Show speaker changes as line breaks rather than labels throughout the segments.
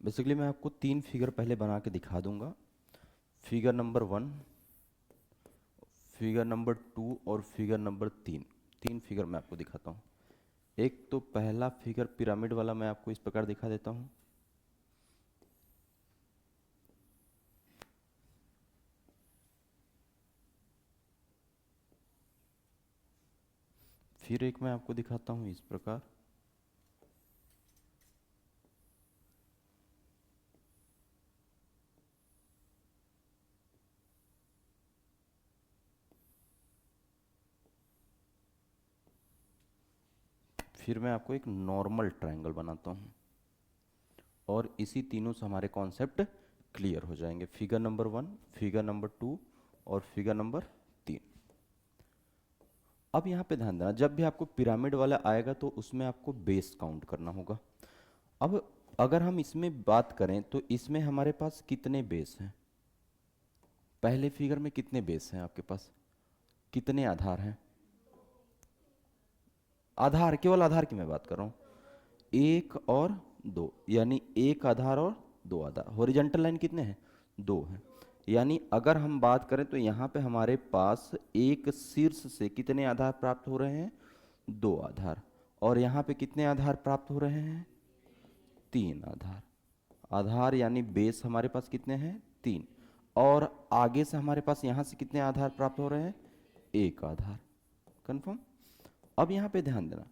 Basically मैं आपको 3 figure पहले बना के दिखा दूंगा। फिगर नंबर 1, फिगर नंबर 2 और फिगर नंबर 3। 3 फिगर मैं आपको दिखाता हूँ। एक तो पहला फिगर पिरामिड वाला मैं आपको इस प्रकार दिखा देता हूँ। फिर एक मैं आपको दिखाता हूँ इस प्रकार। फिर मैं आपको एक नॉर्मल ट्रायंगल बनाता हूँ और इसी तीनों से हमारे कॉन्सेप्ट क्लियर हो जाएंगे। फिगर नंबर 1, फिगर नंबर 2 और फिगर नंबर 3। अब यहाँ पे ध्यान देना, जब भी आपको पिरामिड वाला आएगा तो उसमें आपको बेस काउंट करना होगा। अब अगर हम इसमें बात करें तो इसमें हमारे पास कितने बेस हैं? पहले फिगर में कितने बेस हैं आपके पास? कितने आधार हैं? आधार, केवल आधार की मैं बात कर रहा हूँ। 1 और 2, यानी एक आधार और 2 आधार। हॉरिजॉन्टल लाइन कितने हैं? 2 हैं। यानी अगर हम बात करें तो यहाँ पे हमारे पास एक शीर्ष से कितने आधार प्राप्त हो रहे हैं? 2 आधार। और यहाँ पे कितने आधार प्राप्त हो रहे हैं? 3 आधार। आधार यानी बेस हमारे पास कितने हैं? 3। और आगे से हमारे पास यहाँ से कितने आधार प्राप्त हो रहे हैं? 1 आधार। कंफर्म? अब यहाँ पे ध्यान देना,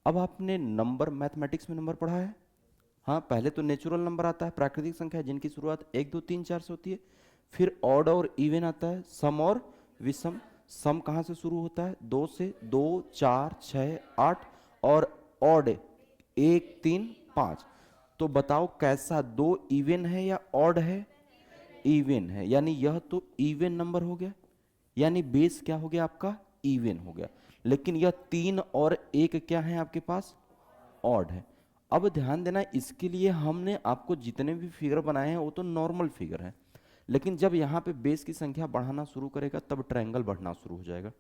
अब आपने नंबर, मैथमेटिक्स में नंबर पढ़ा है? हाँ, पहले तो नेचुरल नंबर आता है, प्राकृतिक संख्या जिनकी शुरुआत 1 2 3 4 से होती है। फिर ऑड और इवन आता है, सम और विषम। सम कहाँ से शुरू होता है? 2 से। 2 4 6 8। और ऑड 1 3 5। तो बताओ कैसा, 2 इवन है या ऑड है? इवन है, यानी यह तो इवन नंबर हो गया, यानी बेस क्या हो गया आपका? इवन हो गया। लेकिन यह 3 और 1 क्या है आपके पास? ऑड है। अब ध्यान देना, इसके लिए हमने आपको जितने भी फिगर बनाए हैं वो तो नॉर्मल फिगर है, लेकिन जब यहाँ पे बेस की संख्या बढ़ाना शुरू करेगा तब ट्रायंगल बढ़ना शुरू हो जाएगा।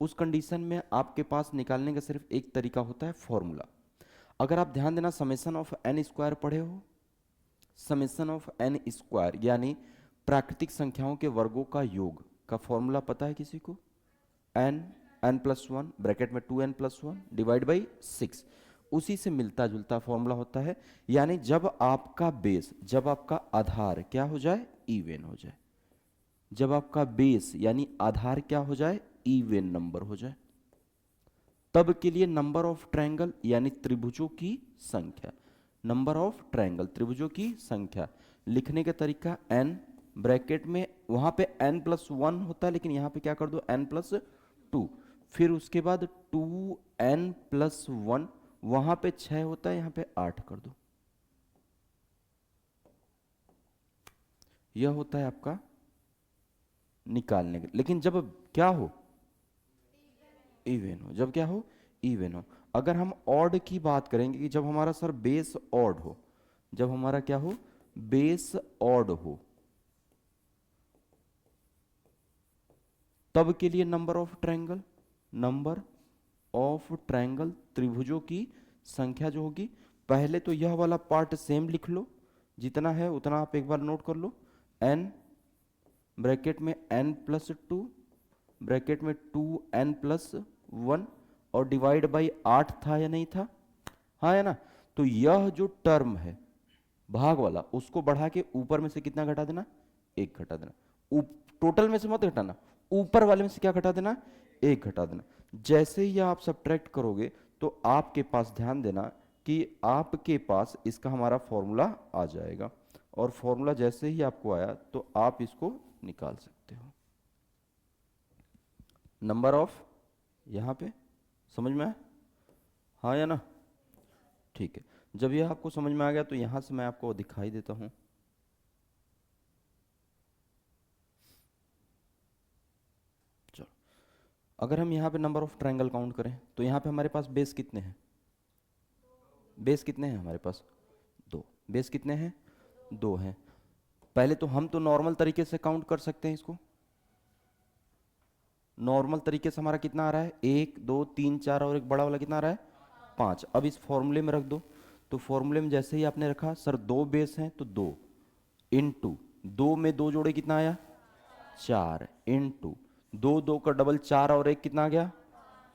उस कंडीशन में आपके पास निकालने का सिर्फ एक तरीका होता है, फॉर्मूला। अगर आप ध्यान देना, समेसन ऑफ एन स्क्वायर पढ़े हो? समेसन ऑफ एन स्क्वायर यानी प्राकृतिक संख्याओं के वर्गों का योग का फॉर्मूला पता है किसी को? N, n plus one bracket में 2n+1 डिवाइड बाई 6। उसी से मिलता जुलता फॉर्मूला होता है। यानी जब आपका बेस, जब आपका आधार क्या हो जाए? इवन हो जाए। जब आपका बेस यानी आधार क्या हो जाए? इवन नंबर हो जाए, तब के लिए नंबर ऑफ ट्रायंगल यानी त्रिभुजों की संख्या, नंबर ऑफ ट्रायंगल त्रिभुजों की संख्या लिखने का तरीका n ब्रैकेट में, वहां पे n+1 होता है लेकिन यहां पे क्या कर दो? n+2। फिर उसके बाद 2n+1, वहां पे 6 होता है, यहां पे 8 कर दो। यह होता है आपका निकालने के। लेकिन जब क्या हो? इवन हो। जब क्या हो? इवन हो। अगर हम ऑड की बात करेंगे कि जब हमारा सर बेस ऑड हो, जब हमारा क्या हो? बेस ऑड हो, तब के लिए number of triangle, number of triangle त्रिभुजों की संख्या जो होगी, पहले तो यह वाला पार्ट सेम लिख लो, जितना है उतना आप एक बार नोट कर लो। n ब्रैकेट में n+2 ब्रैकेट में 2n+1 और डिवाइड बाई 8 था या नहीं था? हाँ है ना? तो यह जो टर्म है भाग वाला, उसको बढ़ा के ऊपर में से कितना घटा देना? 1 घटा देना। टोटल में से मत घटाना, ऊपर वाले में से क्या घटा देना? 1 घटा देना। जैसे ही आप सब्ट्रैक्ट करोगे तो आपके पास, ध्यान देना कि आपके पास इसका हमारा फॉर्मूला आ जाएगा, और फॉर्मूला जैसे ही आपको आया तो आप इसको निकाल सकते हो। नंबर ऑफ, यहाँ पे समझ में आया? हाँ या ना? ठीक है। जब यह आपको समझ में आ गया तो यहां से मैं आपको दिखाई देता हूं। चलो, अगर हम यहाँ पे नंबर ऑफ ट्रायंगल काउंट करें तो यहाँ पे हमारे पास बेस कितने हैं? बेस कितने हैं हमारे पास? 2। बेस कितने हैं? 2 हैं। पहले तो हम तो नॉर्मल तरीके से काउंट कर सकते हैं इसको। नॉर्मल तरीके से हमारा कितना आ रहा है? 1 2 3 4, और एक बड़ा वाला कितना आ रहा है? 5। अब इस फॉर्मूले में रख दो, तो फॉर्मूले में जैसे ही आपने रखा सर 2 बेस हैं तो 2 इंटू 2 में 2 जोड़े कितना आया 4 इंटू 2 2 का डबल 4 और 1 कितना आ गया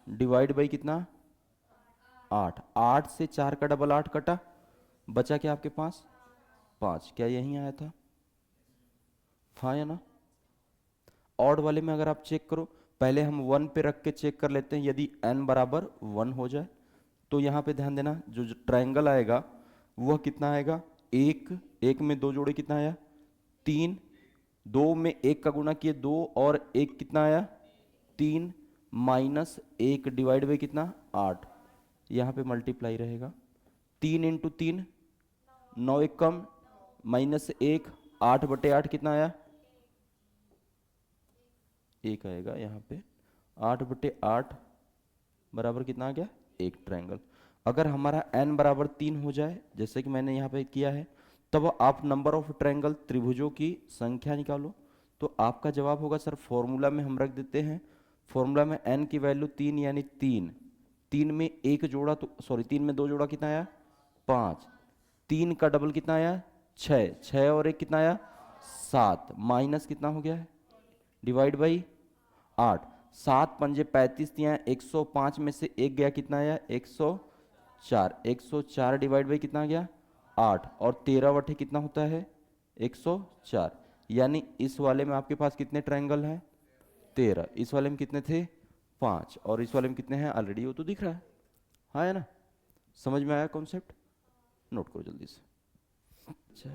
डिवाइड बाई कितना 8 8 से 4 का डबल 8 कटा बचा क्या आपके पास 5 क्या यही आया था हाँ या ना ऑड वाले में अगर आप चेक करो पहले हम 1 पे रख के चेक कर लेते हैं यदि n बराबर 1 हो जाए तो यहाँ पे ध्यान देना जो ट्रायंगल आएगा वह कितना आएगा एक में 2 जोड़े कितना आया 3 2 में 1 का गुना किए 2 और 1 कितना आया 3 माइनस 1 डिवाइड बाई कितना 8 यहाँ पे मल्टीप्लाई रहेगा 3 इंटू 3 9 एक कम माइनस 1 8/8 कितना आया 1 आएगा यहाँ पे 8/8 बराबर कितना आ गया एक ट्रायंगल अगर हमारा n बराबर 3 हो जाए जैसे कि मैंने यहाँ पे किया है तब आप नंबर ऑफ ट्रायंगल त्रिभुजों की संख्या निकालो तो आपका जवाब होगा सर फॉर्मूला में हम रख देते हैं फॉर्मूला में n की वैल्यू 3 यानी 3 में एक जोड़ा तो सॉरी 3 में 2 जोड़ा कितना आया 5 3 का डबल कितना आया 6 और 1 कितना आया 7 माइनस कितना हो गया है डिवाइड बाई 8 7 पंजे 35 दिया 105 में से एक गया कितना आया 104 डिवाइड बाई कितना आ गया 8 और 13 बटे कितना होता है 104 यानी इस वाले में आपके पास कितने ट्रायंगल हैं 13 इस वाले में कितने थे 5 और इस वाले में कितने हैं ऑलरेडी वो तो दिख रहा है हाँ है ना समझ में आया कॉन्सेप्ट नोट करो जल्दी से अच्छा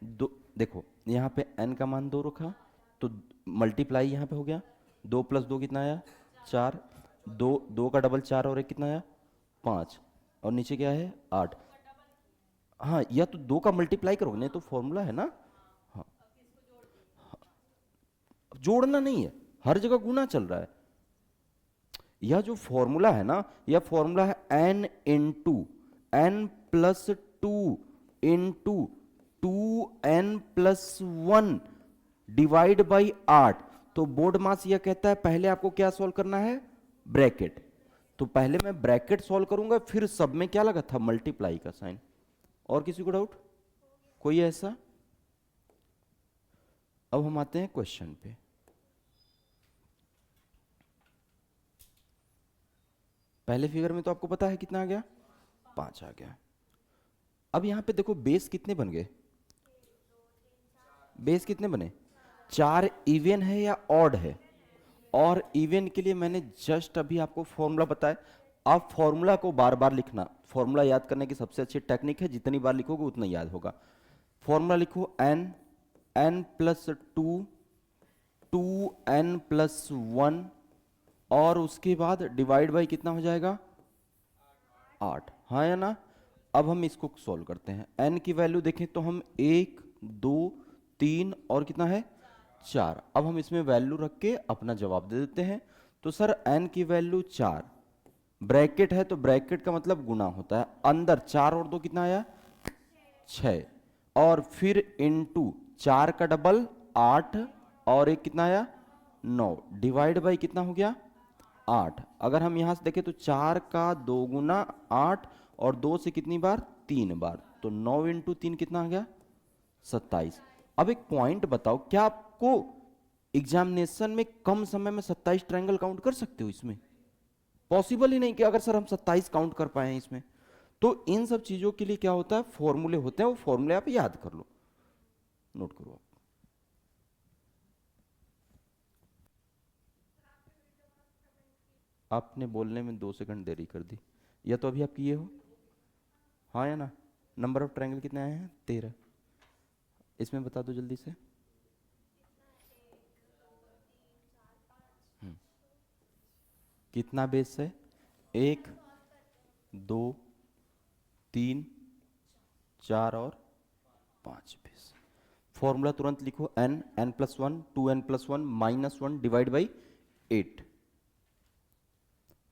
दो देखो यहाँ पे n का मान 2 रखा तो मल्टीप्लाई यहाँ पे हो गया 2 + 2 कितना आया 4 2 का डबल 4 और 1 कितना आया 5 और नीचे क्या है 8 हाँ या तो 2 का मल्टीप्लाई करोगे नहीं तो फॉर्मूला है ना हाँ जोड़ना नहीं है हर जगह गुना चल रहा है यह जो फॉर्मूला है ना यह फॉर्मूला है n into n plus 2 into 2n plus 1 divide by 8 तो बोर्ड मास यह कहता है पहले आपको क्या सॉल्व करना है ब्रैकेट तो पहले मैं ब्रैकेट सॉल्व करूंगा फिर सब में क्या लगा था मल्टीप्लाई का साइन और किसी को डाउट कोई ऐसा अब हम आते हैं क्वेश्चन पे पहले फिगर में तो आपको पता है कितना आ गया 5 आ गया अब यहां पे देखो बेस कितने बन गए बेस कितने बने 4 इवन है या ऑड है और इवन के लिए मैंने जस्ट अभी आपको फॉर्मूला बताया आप फॉर्मूला को बार बार लिखना फॉर्मूला याद करने की सबसे अच्छी टेक्निक है जितनी बार लिखोगे उतना याद होगा फॉर्मूला लिखो n प्लस 2 2n प्लस 1 और उसके बाद डिवाइड बाई कितना हो जाएगा 8 हाँ या ना अब हम इसको सॉल्व करते हैं n की वैल्यू देखें तो हम 1 2 3 और कितना है 4 अब हम इसमें वैल्यू रख के अपना जवाब दे देते हैं तो सर n की वैल्यू 4 ब्रैकेट है तो ब्रैकेट का मतलब गुना होता है अंदर 4 और 2 कितना आया 6 और फिर इनटू 4 का डबल 8 और एक कितना आया 9 डिवाइड बाई कितना हो गया 8 अगर हम यहां से देखें तो 4 का 2 गुना 8 और 2 से कितनी बार 3 बार तो 9 इंटू 3 कितना आ गया 27 अब एक पॉइंट बताओ क्या आपको एग्जामिनेशन में कम समय में 27 ट्रायंगल काउंट कर सकते हो इसमें पॉसिबल ही नहीं कि अगर सर हम 27 काउंट कर पाए इसमें तो इन सब चीजों के लिए क्या होता है फॉर्मूले होते हैं वो फॉर्मूले आप याद कर लो नोट करो आपने बोलने में 2 सेकंड देरी कर दी या तो अभी आप किए हो हाँ या ना नंबर ऑफ ट्रायंगल कितने आए हैं 13 इसमें बता दो जल्दी से कितना बेस है 1 2 3 4 और 5 बेस फॉर्मूला तुरंत लिखो n plus 1 2n plus 1 minus 1 divide by 8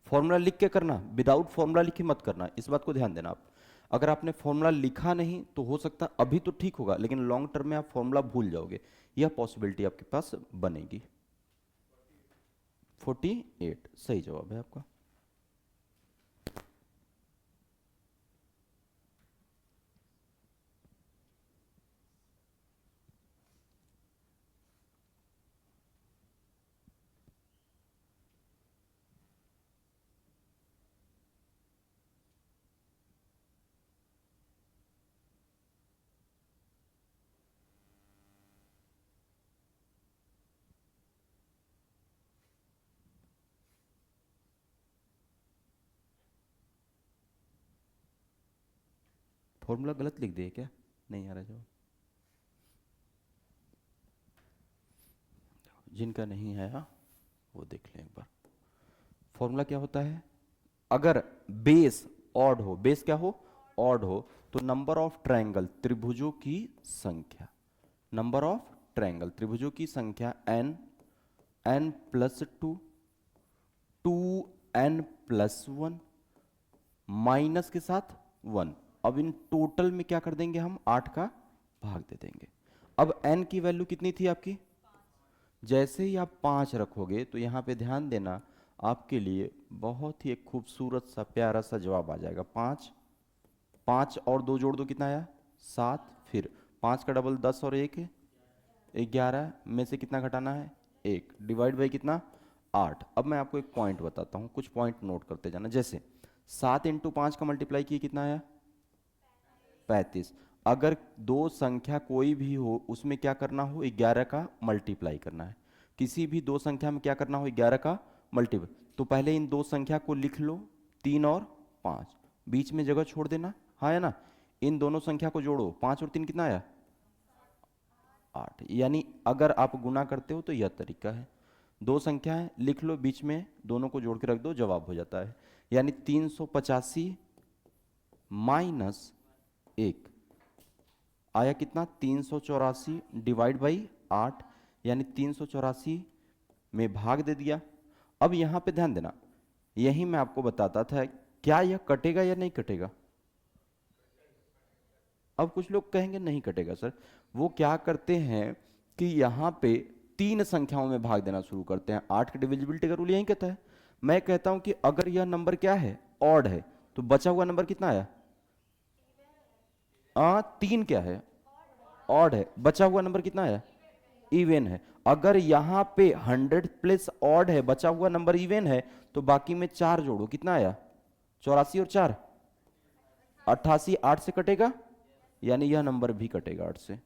formula लिख के करना विदाउट फॉर्मूला लिखे मत करना इस बात को ध्यान देना आप अगर आपने फॉर्मूला लिखा नहीं तो हो सकता अभी तो ठीक होगा लेकिन लॉन्ग टर्म में आप फॉर्मूला भूल जाओगे यह पॉसिबिलिटी आपके पास बनेगी 48 सही जवाब है आपका फॉर्मूला गलत लिख दिए क्या? नहीं आ रहा जवाब। जिनका नहीं है हाँ वो देख लें एक बार। फॉर्मूला क्या होता है? अगर बेस ऑड हो, बेस क्या हो? ऑड हो, तो नंबर ऑफ ट्रायंगल त्रिभुजों की संख्या, नंबर ऑफ ट्रायंगल त्रिभुजों की संख्या n, n plus two, 2n+1 minus के साथ 1। अब इन टोटल में क्या कर देंगे हम? 8 का भाग दे देंगे। अब n की वैल्यू कितनी थी आपकी? जैसे ही आप 5 रखोगे तो यहाँ पे ध्यान देना, आपके लिए बहुत ही एक खूबसूरत सा प्यारा सा जवाब आ जाएगा। 5, 5 और 2 जोड़ दो, कितना आया? 7। फिर 5 का डबल 10 और 1 है 11 में से कितना घटाना है? 1 डिवाइड बाई कितना? 8। अब मैं आपको एक पॉइंट बताता हूँ, कुछ पॉइंट नोट करते जाना। जैसे 7 इंटू 5 का मल्टीप्लाई किए कितना आया? 35। अगर दो संख्या कोई भी हो उसमें क्या करना हो? 11 का मल्टीप्लाई करना है। किसी भी दो संख्या में क्या करना हो? 11 का मल्टीप्लाई। तो पहले इन दो संख्या को लिख लो, 3 और 5, बीच में जगह छोड़ देना, हाँ है ना। इन दोनों संख्या को जोड़ो, 5 और 3 कितना आया? 8। यानी अगर आप गुना करते हो तो यह तरीका है। दो संख्याएं लिख लो, बीच में दोनों को जोड़ के रख दो, जवाब हो जाता है। यानी 385 माइनस 1 आया कितना? 384 डिवाइड बाई 8, यानी 384 में भाग दे दिया। अब यहां पे ध्यान देना, यही मैं आपको बताता था, क्या यह कटेगा या नहीं कटेगा? अब कुछ लोग कहेंगे नहीं कटेगा सर। वो क्या करते हैं कि यहाँ पे तीन संख्याओं में भाग देना शुरू करते हैं। 8 की डिविजिबिलिटी का रूल यही कहता है। मैं कहता हूं कि अगर यह नंबर क्या है? ऑड है, तो बचा हुआ नंबर कितना आया? 3 क्या है? ऑड है। बचा हुआ नंबर कितना आया? इवन है। अगर यहां पे 100 प्लस ऑड है, बचा हुआ नंबर इवन है, तो बाकी में 4 जोड़ो, कितना आया? 84 और 4 88। 8 से कटेगा, यानी यह नंबर भी कटेगा 8 से।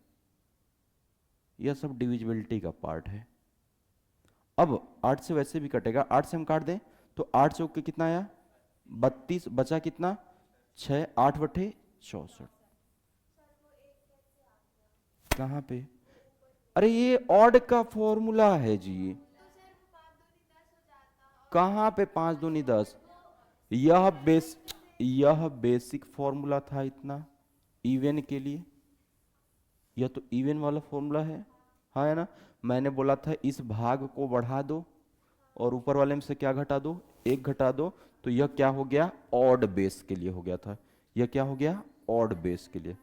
यह सब डिविजिबिलिटी का पार्ट है। अब 8 से वैसे भी कटेगा, 8 से हम काट दें तो 8 चौक के कितना आया? 32। बचा कितना? 6। 8 बटे 64। कहाँ पे? अरे ये ऑड का फॉर्मूला है जी। कहाँ पे 5 दूनी 10? यह बेसिक फॉर्मूला था इतना इवन के लिए। यह तो इवन वाला फॉर्मूला है, हाँ है ना। मैंने बोला था इस भाग को बढ़ा दो और ऊपर वाले में से क्या घटा दो? 1 घटा दो, तो यह क्या हो गया? ऑड बेस के लिए हो गया था। यह क्या हो गया? ऑड बेस के लिए।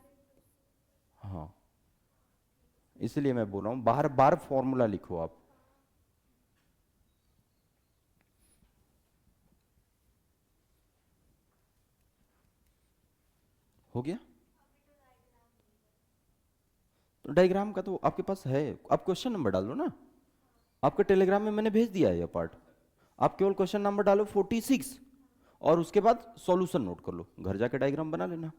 हाँ, इसलिए मैं बोल रहा हूं बार बार फॉर्मूला लिखो आप। हो गया? तो डायग्राम का तो आपके पास है, आप क्वेश्चन नंबर डाल लो ना। आपके टेलीग्राम में मैंने भेज दिया है यह पार्ट। आप केवल क्वेश्चन नंबर डालो 46 और उसके बाद सॉल्यूशन नोट कर लो, घर जाके डायग्राम बना लेना।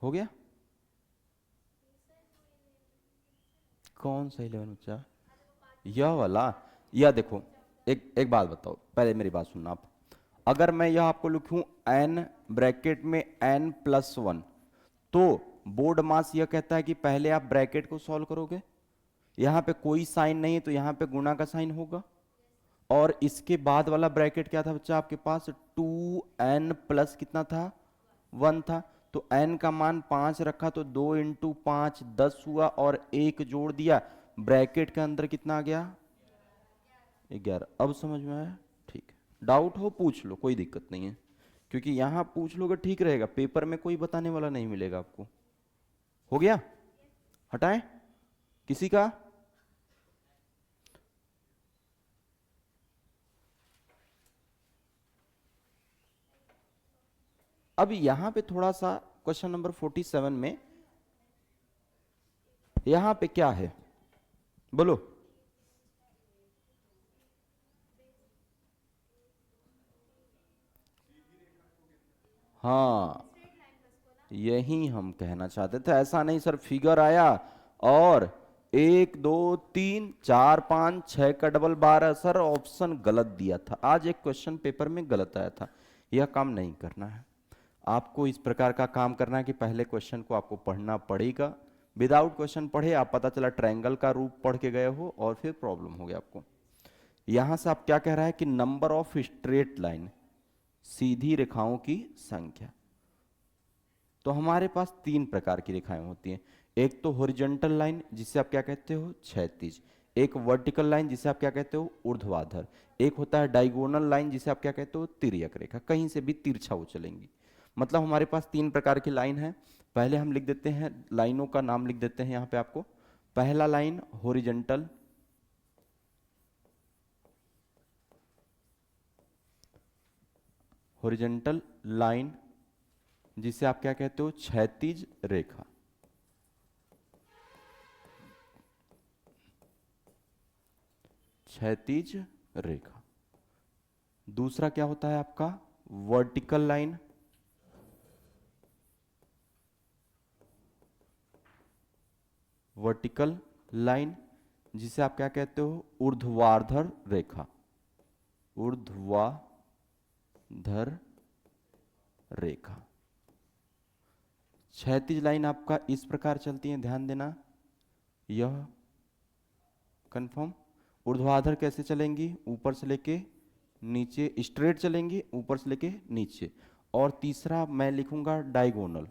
हो गया? कौन सा 11 बच्चा? यह वाला? यह देखो, एक एक बात बताओ, पहले मेरी बात सुनना आप। अगर मैं यह आपको लिखूं n ब्रैकेट में n+1, तो बोर्ड मास यह कहता है कि पहले आप ब्रैकेट को सॉल्व करोगे। यहां पे कोई साइन नहीं है तो यहां पे गुणा का साइन होगा। और इसके बाद वाला ब्रैकेट क्या था बच्चा आपके पास? 2n प्लस कितना था? 1 था। तो n का मान 5 रखा तो 2 इंटू 5 10 हुआ और 1 जोड़ दिया, ब्रैकेट के अंदर कितना आ गया? 11। अब समझ में आया? ठीक है, डाउट हो पूछ लो, कोई दिक्कत नहीं है। क्योंकि यहां पूछ लोगे ठीक रहेगा, पेपर में कोई बताने वाला नहीं मिलेगा आपको। हो गया? हटाएं किसी का? अब यहां पे थोड़ा सा क्वेश्चन नंबर 47 में यहां पे क्या है बोलो? हाँ, यही हम कहना चाहते थे। ऐसा नहीं सर फिगर आया और 1 2 3 4 5 6 का डबल 12, सर ऑप्शन गलत दिया था, आज एक क्वेश्चन पेपर में गलत आया था। यह काम नहीं करना है आपको। इस प्रकार का काम करना है कि पहले क्वेश्चन को आपको पढ़ना पड़ेगा, विदाउट क्वेश्चन पढ़े आप पता चला ट्रायंगल का रूप पढ़ के गए हो और फिर प्रॉब्लम हो गया आपको। यहां से आप क्या कह रहा है कि नंबर ऑफ स्ट्रेट लाइन, सीधी रेखाओं की संख्या। तो हमारे पास 3 प्रकार की रेखाएं होती हैं। एक तो हॉरिजॉन्टल लाइन जिसे आप क्या कहते हो क्षैतिज, एक वर्टिकल लाइन जिसे आप क्या कहते हो ऊर्ध्वाधर, एक होता है डायगोनल लाइन जिसे आप क्या कहते हो तिर्यक रेखा। कहीं से भी तिरछा वो चलेंगी। मतलब हमारे पास 3 प्रकार की लाइन है। पहले हम लिख देते हैं, लाइनों का नाम लिख देते हैं यहाँ पे आपको। पहला लाइन हॉरिजॉन्टल, हॉरिजॉन्टल लाइन जिसे आप क्या कहते हो क्षैतिज रेखा। क्षैतिज रेखा। दूसरा क्या होता है आपका वर्टिकल लाइन, वर्टिकल लाइन जिसे आप क्या कहते हो ऊर्ध्वाधर रेखा, ऊर्ध्वाधर रेखा। क्षैतिज लाइन आपका इस प्रकार चलती है, ध्यान देना, यह कंफर्म। ऊर्ध्वाधर कैसे चलेंगी, ऊपर से लेके नीचे स्ट्रेट चलेंगी, ऊपर से लेके नीचे। और तीसरा मैं लिखूंगा डायगोनल,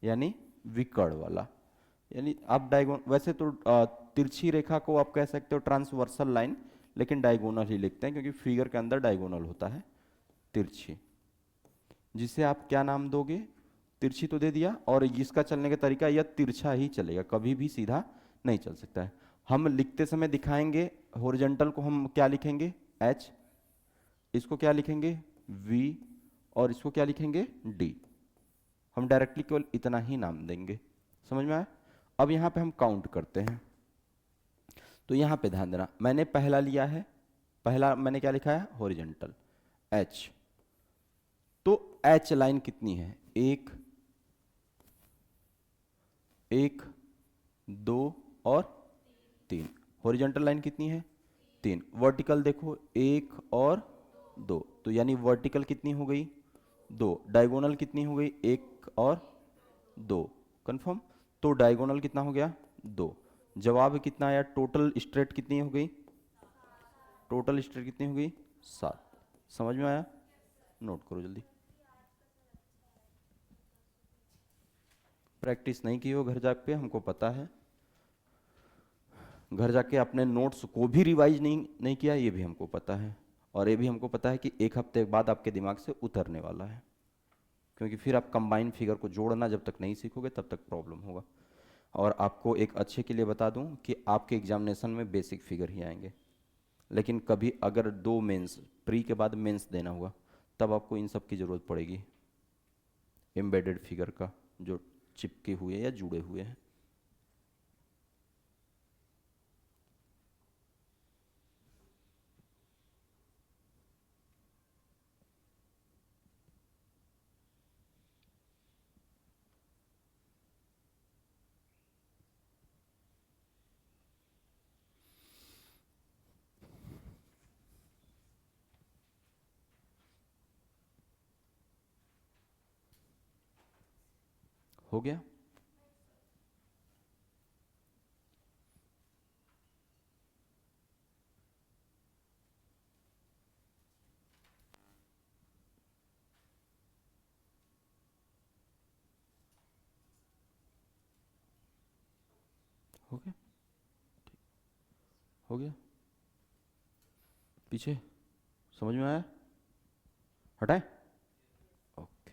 यानी विकर्ण वाला। यानी आप डायगोन, वैसे तो तिरछी रेखा को आप कह सकते हो ट्रांसवर्सल लाइन, लेकिन डायगोनल ही लिखते हैं क्योंकि फिगर के अंदर डायगोनल होता है तिरछी, जिसे आप क्या नाम दोगे, तिरछी तो दे दिया। और इसका चलने का तरीका यह तिरछा ही चलेगा, कभी भी सीधा नहीं चल सकता है। हम लिखते समय दिखाएंगे, हॉरिजॉन्टल को हम क्या लिखेंगे H, इसको क्या लिखेंगे V, और इसको क्या लिखेंगे D। हम डायरेक्टली केवल इतना ही नाम देंगे, समझ में आया। अब यहाँ पे हम काउंट करते हैं। तो यहाँ पे ध्यान देना, मैंने पहला लिया है, पहला मैंने क्या लिखा है हॉरिजॉन्टल H। तो H लाइन कितनी है, 1 2 और 3। हॉरिजॉन्टल लाइन कितनी है 3। वर्टिकल देखो 1 और 2, तो यानी वर्टिकल कितनी हो गई 2। डायगोनल कितनी हो गई 1 और 2, कंफर्म। तो डायगोनल कितना हो गया 2। जवाब कितना आया, टोटल स्ट्रेट कितनी हो गई, टोटल स्ट्रेट कितनी हो गई 7। समझ में आया, नोट करो जल्दी। प्रैक्टिस नहीं की हो घर जाके, हमको पता है। घर जाके अपने नोट्स को भी रिवाइज नहीं किया, ये भी हमको पता है। और ये भी हमको पता है कि 1 हफ्ते बाद आपके दिमाग से उतरने वाला है, क्योंकि फिर आप कंबाइन फिगर को जोड़ना जब तक नहीं सीखोगे तब तक प्रॉब्लम होगा। और आपको एक अच्छे के लिए बता दूं कि आपके एग्जामिनेशन में बेसिक फिगर ही आएंगे, लेकिन कभी अगर 2 मेंस, प्री के बाद मेंस देना हुआ, तब आपको इन सब की ज़रूरत पड़ेगी, एम्बेडेड फिगर का, जो चिपके हुए या जुड़े हुए हैं। हो गया, हो गया, हो गया, पीछे समझ में आया, हटाए, ओके।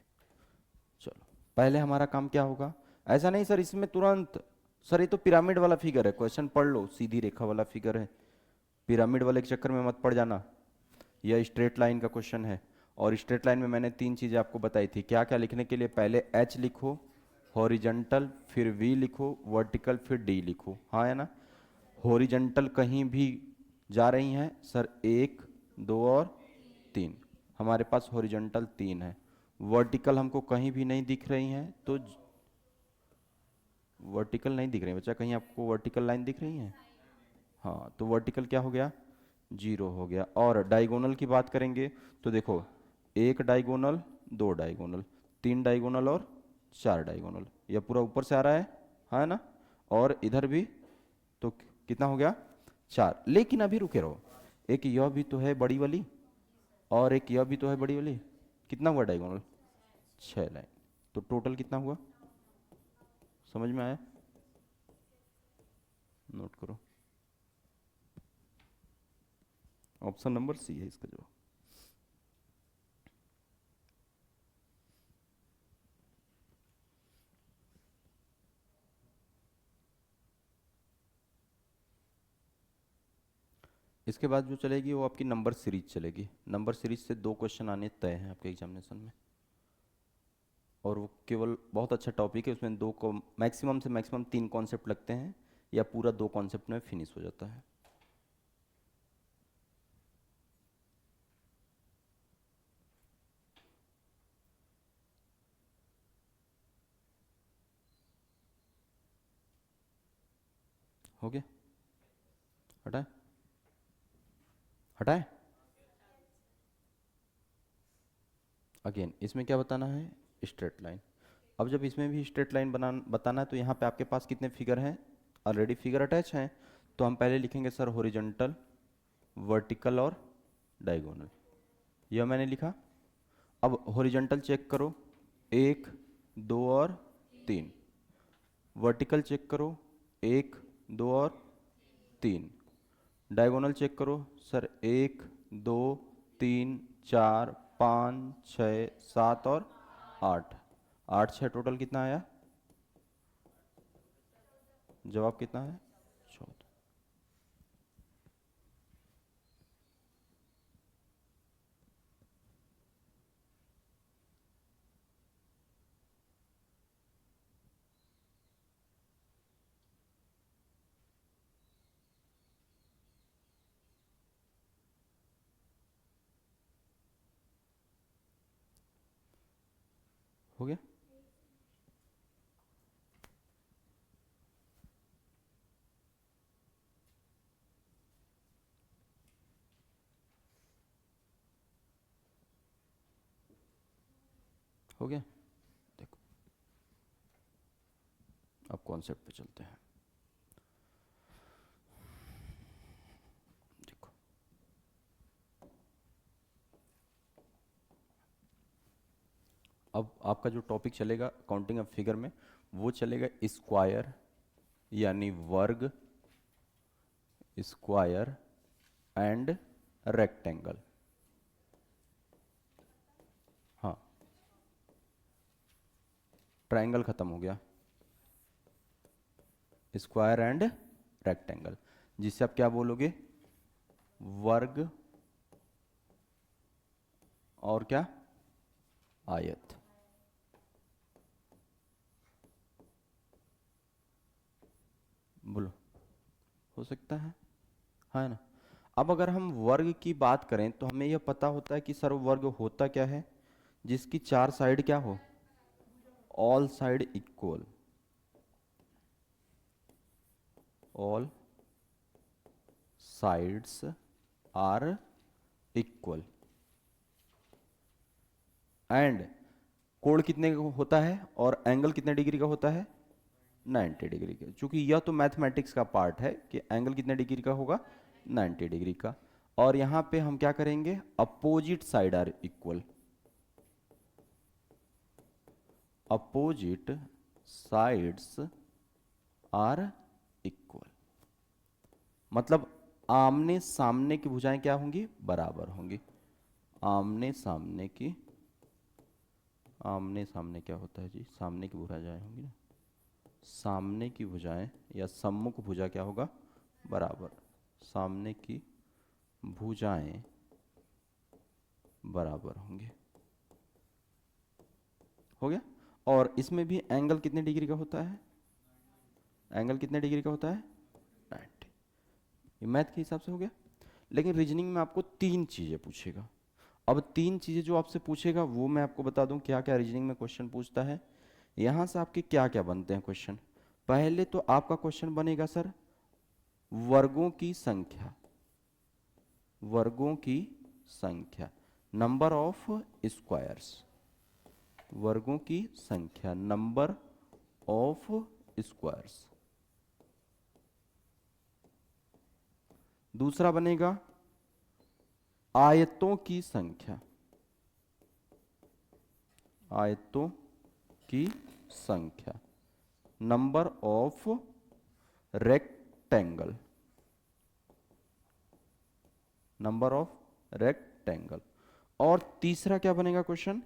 चलो पहले हमारा काम क्या होगा, ऐसा नहीं सर इसमें तुरंत, सर ये तो पिरामिड वाला फिगर है, क्वेश्चन पढ़ लो, सीधी रेखा वाला फिगर है, पिरामिड वाले के चक्कर में मत पड़ जाना। यह स्ट्रेट लाइन का क्वेश्चन है, और स्ट्रेट लाइन में मैंने 3 चीज़ें आपको बताई थी। क्या क्या लिखने के लिए, पहले H लिखो, हॉरिजॉन्टल, फिर V लिखो, वर्टिकल, फिर D लिखो, हाँ है ना। हॉरिजॉन्टल कहीं भी जा रही हैं सर 1 2 और 3, हमारे पास हॉरिजॉन्टल 3 है, वर्टिकल हमको कहीं भी नहीं दिख रही हैं, तो वर्टिकल नहीं दिख रही है बच्चा, कहीं आपको वर्टिकल लाइन दिख रही है? हाँ, तो वर्टिकल क्या हो गया, 0 हो गया। और डायगोनल की बात करेंगे तो देखो, एक डायगोनल, दो डायगोनल, तीन डायगोनल और चार डायगोनल, यह पूरा ऊपर से आ रहा है ना, और इधर भी, तो कितना हो गया, 4। लेकिन अभी रुके रहो, एक यह भी तो है बड़ी वाली, और एक यह भी तो है बड़ी वाली, कितना हुआ डायगोनल, 6 लाइन। तो टोटल कितना हुआ, समझ में आया? नोट करो, ऑप्शन नंबर सी है इसका जवाब। इसके बाद जो चलेगी वो आपकी नंबर सीरीज चलेगी। नंबर सीरीज से 2 क्वेश्चन आने तय हैं आपके एग्जामिनेशन में, और वो केवल बहुत अच्छा टॉपिक है, उसमें 2 को मैक्सिमम से मैक्सिमम 3 कॉन्सेप्ट लगते हैं, या पूरा 2 कॉन्सेप्ट में फिनिश हो जाता है। हो गया, हटाए, हटाए, अगेन इसमें क्या बताना है, स्ट्रेट लाइन। अब जब इसमें भी स्ट्रेट लाइन बताना है, तो यहाँ पे आपके पास कितने फिगर हैं, ऑलरेडी फिगर अटैच हैं, तो हम पहले लिखेंगे सर हॉरिजॉन्टल, वर्टिकल और डायगोनल, यह मैंने लिखा। अब हॉरिजॉन्टल चेक करो, 1, 2 और 3। वर्टिकल चेक करो, 1, 2 और 3। डायगोनल चेक करो सर, 1, 2, 3, 4, 5, 6, 7 और 8। 8 6 टोटल कितना आया, जवाब कितना है, 14। हो गया, हो गया। देखो, अब कॉन्सेप्ट पे चलते हैं। देखो, अब आपका जो टॉपिक चलेगा काउंटिंग ऑफ फिगर में, वो चलेगा स्क्वायर, यानी वर्ग, स्क्वायर एंड रेक्टेंगल। हाँ, ट्रायंगल खत्म हो गया, स्क्वायर एंड रेक्टेंगल, जिससे आप क्या बोलोगे, वर्ग और क्या, आयत। बोलो, हो सकता है ना। अब अगर हम वर्ग की बात करें तो हमें यह पता होता है कि सर वर्ग होता क्या है, जिसकी 4 साइड क्या हो, all side equal, all sides are equal, and कोण कितने का होता है और एंगल कितने डिग्री का होता है, 90 डिग्री का। चूंकि यह तो मैथमेटिक्स का पार्ट है कि एंगल कितने डिग्री का होगा, 90 डिग्री का। और यहां पे हम क्या करेंगे, opposite side are equal, opposite sides are equal, मतलब आमने सामने की भुजाएं क्या होंगी, बराबर होंगी। आमने सामने की, आमने सामने क्या होता है जी, सामने की भुजाएं होंगी ना, सामने की भुजाएं या सम्मुख भुजा क्या होगा, बराबर, सामने की भुजाएं बराबर होंगे। हो गया। और इसमें भी एंगल कितने डिग्री का होता है, एंगल कितने डिग्री का होता है, 90। ये मैथ के हिसाब से हो गया। लेकिन रीजनिंग में आपको 3 चीजें पूछेगा, अब तीन चीजें जो आपसे पूछेगा वो मैं आपको बता दूं क्या क्या रीजनिंग में क्वेश्चन पूछता है। यहां से आपके क्या क्या बनते हैं क्वेश्चन। पहले तो आपका क्वेश्चन बनेगा सर वर्गों की संख्या, वर्गों की संख्या, नंबर ऑफ स्क्वायर्स, वर्गों की संख्या, नंबर ऑफ स्क्वायर्स। दूसरा बनेगा आयतों की संख्या, आयतों की संख्या, number of rectangle, number of rectangle. और तीसरा क्या बनेगा क्वेश्चन,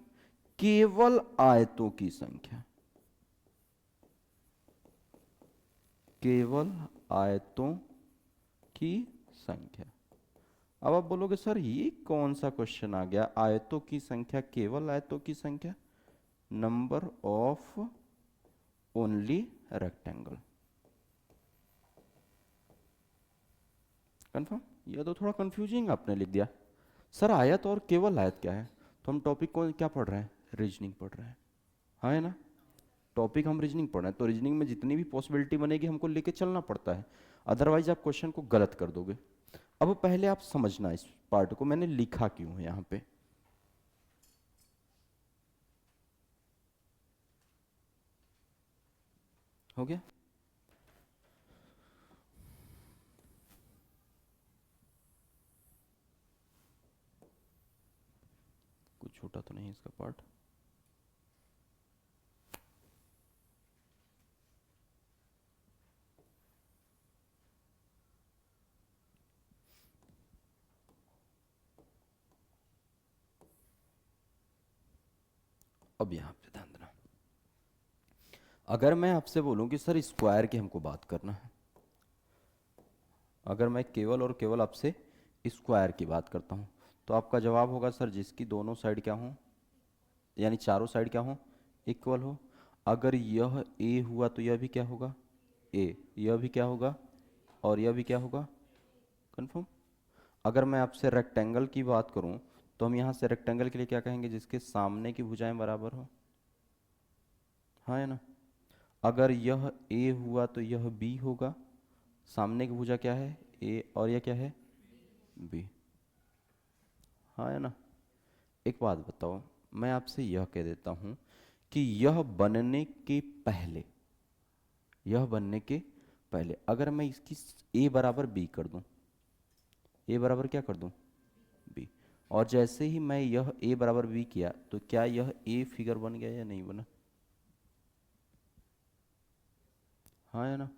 केवल आयतों की संख्या, केवल आयतों की संख्या। अब आप बोलोगे सर ये कौन सा क्वेश्चन आ गया, आयतों की संख्या, केवल आयतों की संख्या, number of only rectangle. Confirm? ये तो थोड़ा कंफ्यूजिंग आपने लिख दिया। सर आयत और केवल आयत क्या है? तो हम टॉपिक को क्या पढ़ रहे हैं, रीजनिंग पढ़ रहे हैं, हाँ है ना। टॉपिक हम रीजनिंग पढ़ रहे हैं, तो रीजनिंग में जितनी भी पॉसिबिलिटी बनेगी हमको लेके चलना पड़ता है, अदरवाइज आप क्वेश्चन को गलत कर दोगे। अब पहले आप समझना इस पार्ट को मैंने लिखा क्यों है यहाँ पे। हो गया? कुछ छोटा तो नहीं इसका पार्ट। अब यहाँ पे ध्यान देना, अगर मैं आपसे बोलूं कि सर स्क्वायर की हमको बात करना है, अगर मैं केवल और केवल आपसे स्क्वायर की बात करता हूं, तो आपका जवाब होगा सर जिसकी दोनों साइड क्या हो, यानी चारों साइड क्या हो, इक्वल हो। अगर यह ए हुआ तो यह भी क्या होगा, ए, यह भी क्या होगा, और यह भी क्या होगा, कंफर्म। अगर मैं आपसे रेक्टेंगल की बात करूं, तो हम यहाँ से रेक्टेंगल के लिए क्या कहेंगे, जिसके सामने की भुजाएं बराबर हो, हाँ है ना। अगर यह ए हुआ तो यह बी होगा, सामने की भुजा क्या है, ए, और यह क्या है, बी, हाँ है ना। एक बात बताओ, मैं आपसे यह कह देता हूं कि यह बनने के पहले, यह बनने के पहले अगर मैं इसकी ए बराबर बी कर दूं, ए बराबर क्या कर दूं, बी, और जैसे ही मैं यह ए बराबर बी किया तो क्या यह ए फिगर बन गया या नहीं बना, हाँ है ना।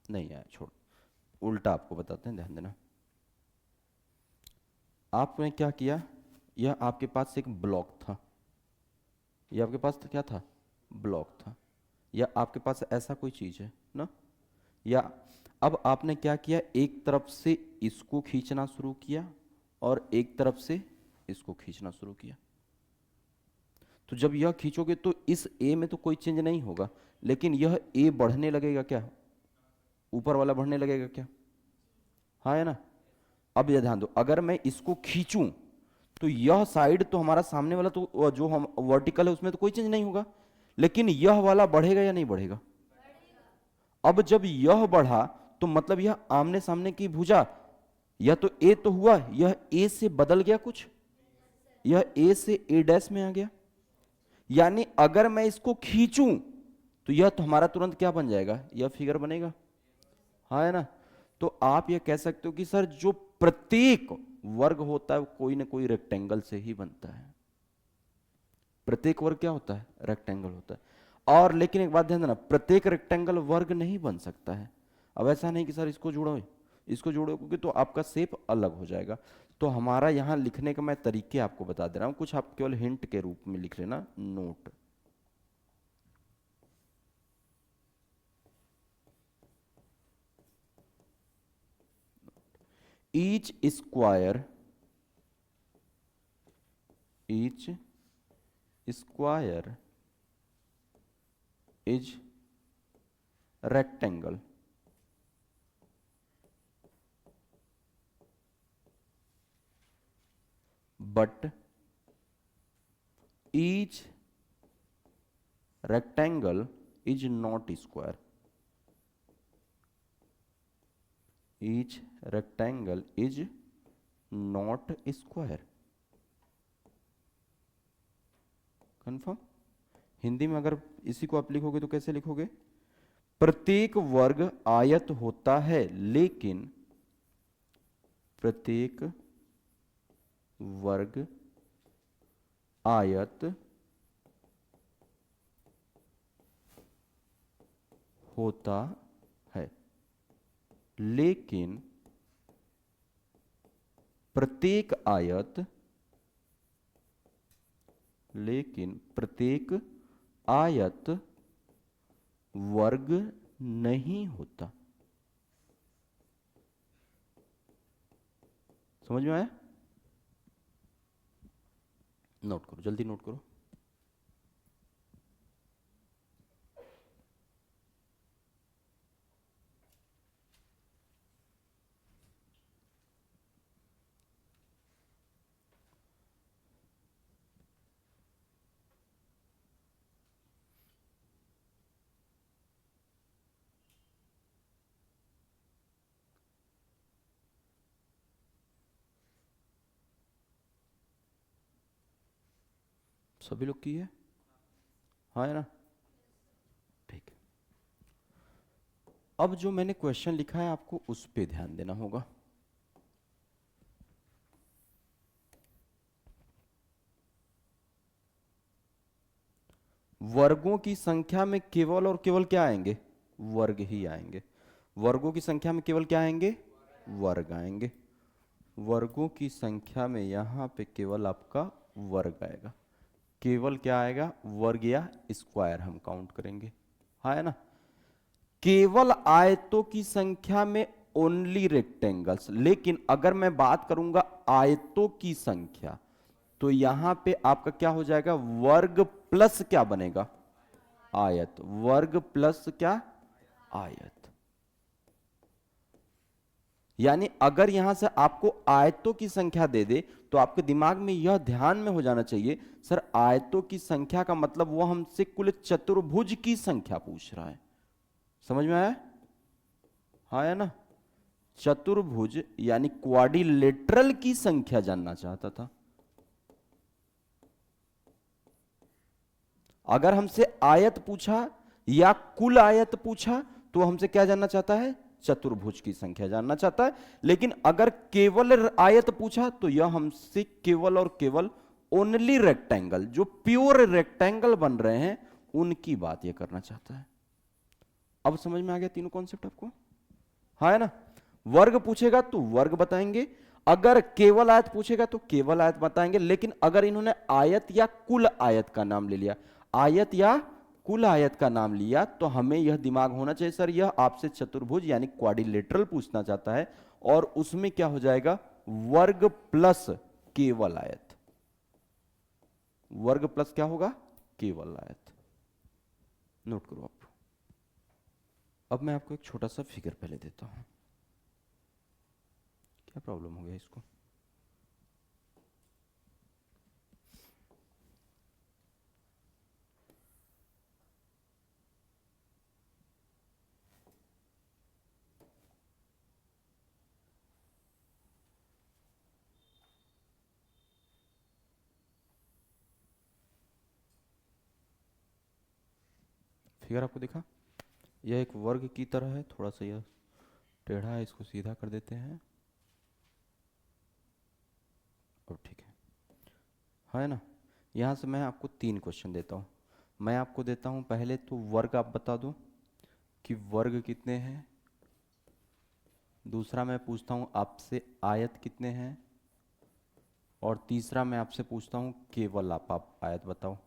नहीं आया, छोड़, उल्टा आपको बताते हैं, ध्यान देना। आपने क्या किया, यह आपके पास एक ब्लॉक था, यह आपके पास क्या था, ब्लॉक था, या आपके पास ऐसा कोई चीज है ना, या अब आपने क्या किया, एक तरफ से इसको खींचना शुरू किया और एक तरफ से इसको खींचना शुरू किया। तो जब यह खींचोगे तो इस ए में तो कोई चेंज नहीं होगा, लेकिन यह ए बढ़ने लगेगा क्या, ऊपर वाला बढ़ने लगेगा क्या, हाँ है ना। अब यह ध्यान दो, अगर मैं इसको खींचूं तो यह साइड तो हमारा सामने वाला तो जो हम वर्टिकल है उसमें तो कोई चेंज नहीं होगा, लेकिन यह वाला बढ़ेगा या नहीं बढ़ेगा। अब जब यह बढ़ा तो मतलब यह आमने सामने की भुजा, यह तो ए तो हुआ, यह ए से बदल गया कुछ, यह ए से ए डैश में आ गया, यानी अगर मैं इसको खींचूं तो यह तो हमारा तुरंत क्या बन जाएगा, यह फिगर बनेगा, हाँ है ना। तो आप यह कह सकते हो कि सर जो प्रत्येक वर्ग होता है वो कोई ना कोई रेक्टेंगल से ही बनता है, प्रत्येक वर्ग क्या होता है, रेक्टेंगल होता है। और लेकिन एक बात ध्यान देना, प्रत्येक रेक्टेंगल वर्ग नहीं बन सकता है। अब ऐसा नहीं कि सर इसको जोड़ो, इसको जोड़ोगे तो आपका शेप अलग हो जाएगा। तो हमारा यहाँ लिखने का मैं तरीके आपको बता दे रहा हूँ, कुछ आप केवल हिंट के रूप में लिख लेना, note. Each square, each square is rectangle, but each rectangle is not square. Each rectangle is not square. Confirm? Hindi में अगर इसी को आप लिखोगे तो कैसे लिखोगे? प्रत्येक वर्ग आयत होता है, लेकिन प्रत्येक वर्ग आयत होता है, लेकिन प्रत्येक आयत वर्ग नहीं होता। समझ में आया? नोट करो, जल्दी नोट करो। सभी लोग की है? हाँ है ना? ठीक है। अब जो मैंने क्वेश्चन लिखा है आपको उस पे ध्यान देना होगा। वर्गों की संख्या में केवल और केवल क्या आएंगे? वर्ग ही आएंगे। वर्गों की संख्या में केवल क्या आएंगे? वर्ग आएंगे। वर्गों की संख्या में यहां पे केवल आपका वर्ग आएगा। केवल क्या आएगा? वर्ग या स्क्वायर हम काउंट करेंगे। हाँ है ना? केवल आयतों की संख्या में ओनली रेक्टेंगल्स। लेकिन अगर मैं बात करूंगा आयतों की संख्या, तो यहां पे आपका क्या हो जाएगा? वर्ग प्लस क्या बनेगा? आयत। वर्ग प्लस क्या? आयत। यानी अगर यहां से आपको आयतों की संख्या दे दे तो आपके दिमाग में यह ध्यान में हो जाना चाहिए, सर आयतों की संख्या का मतलब वो हमसे कुल चतुर्भुज की संख्या पूछ रहा है। समझ में आया? हाँ है ना? चतुर्भुज यानी क्वाड्रिलेटरल की संख्या जानना चाहता था। अगर हमसे आयत पूछा या कुल आयत पूछा तो हमसे क्या जानना चाहता है? चतुर्भुज की संख्या जानना चाहता है। लेकिन अगर केवल आयत पूछा तो यह हमसे केवल और केवल ओनली रेक्टेंगल, जो प्योर रेक्टेंगल बन रहे हैं, उनकी बात यह करना चाहता है। अब समझ में आ गया तीनों कॉन्सेप्ट आपको? हाँ है ना? वर्ग पूछेगा तो वर्ग बताएंगे, अगर केवल आयत पूछेगा तो केवल आयत बताएंगे। लेकिन अगर इन्होंने आयत या कुल आयत का नाम ले लिया, आयत या कुल आयत का नाम लिया, तो हमें यह दिमाग होना चाहिए सर यह आपसे चतुर्भुज यानी क्वाड्रिलेटरल पूछना चाहता है, और उसमें क्या हो जाएगा? वर्ग प्लस केवल आयत। वर्ग प्लस क्या होगा? केवल आयत। नोट करो आप। अब मैं आपको एक छोटा सा फिगर पहले देता हूं। क्या प्रॉब्लम हो गया इसको? फिगर आपको दिखा? यह एक वर्ग की तरह है, थोड़ा सा यह टेढ़ा है, इसको सीधा कर देते हैं। अब ठीक है, है ना? यहाँ से मैं आपको 3 क्वेश्चन देता हूँ। मैं आपको देता हूँ पहले तो वर्ग आप बता दो कि वर्ग कितने हैं। दूसरा मैं पूछता हूँ आपसे आयत कितने हैं। और तीसरा मैं आपसे पूछता हूँ केवल आप आयत बताओ।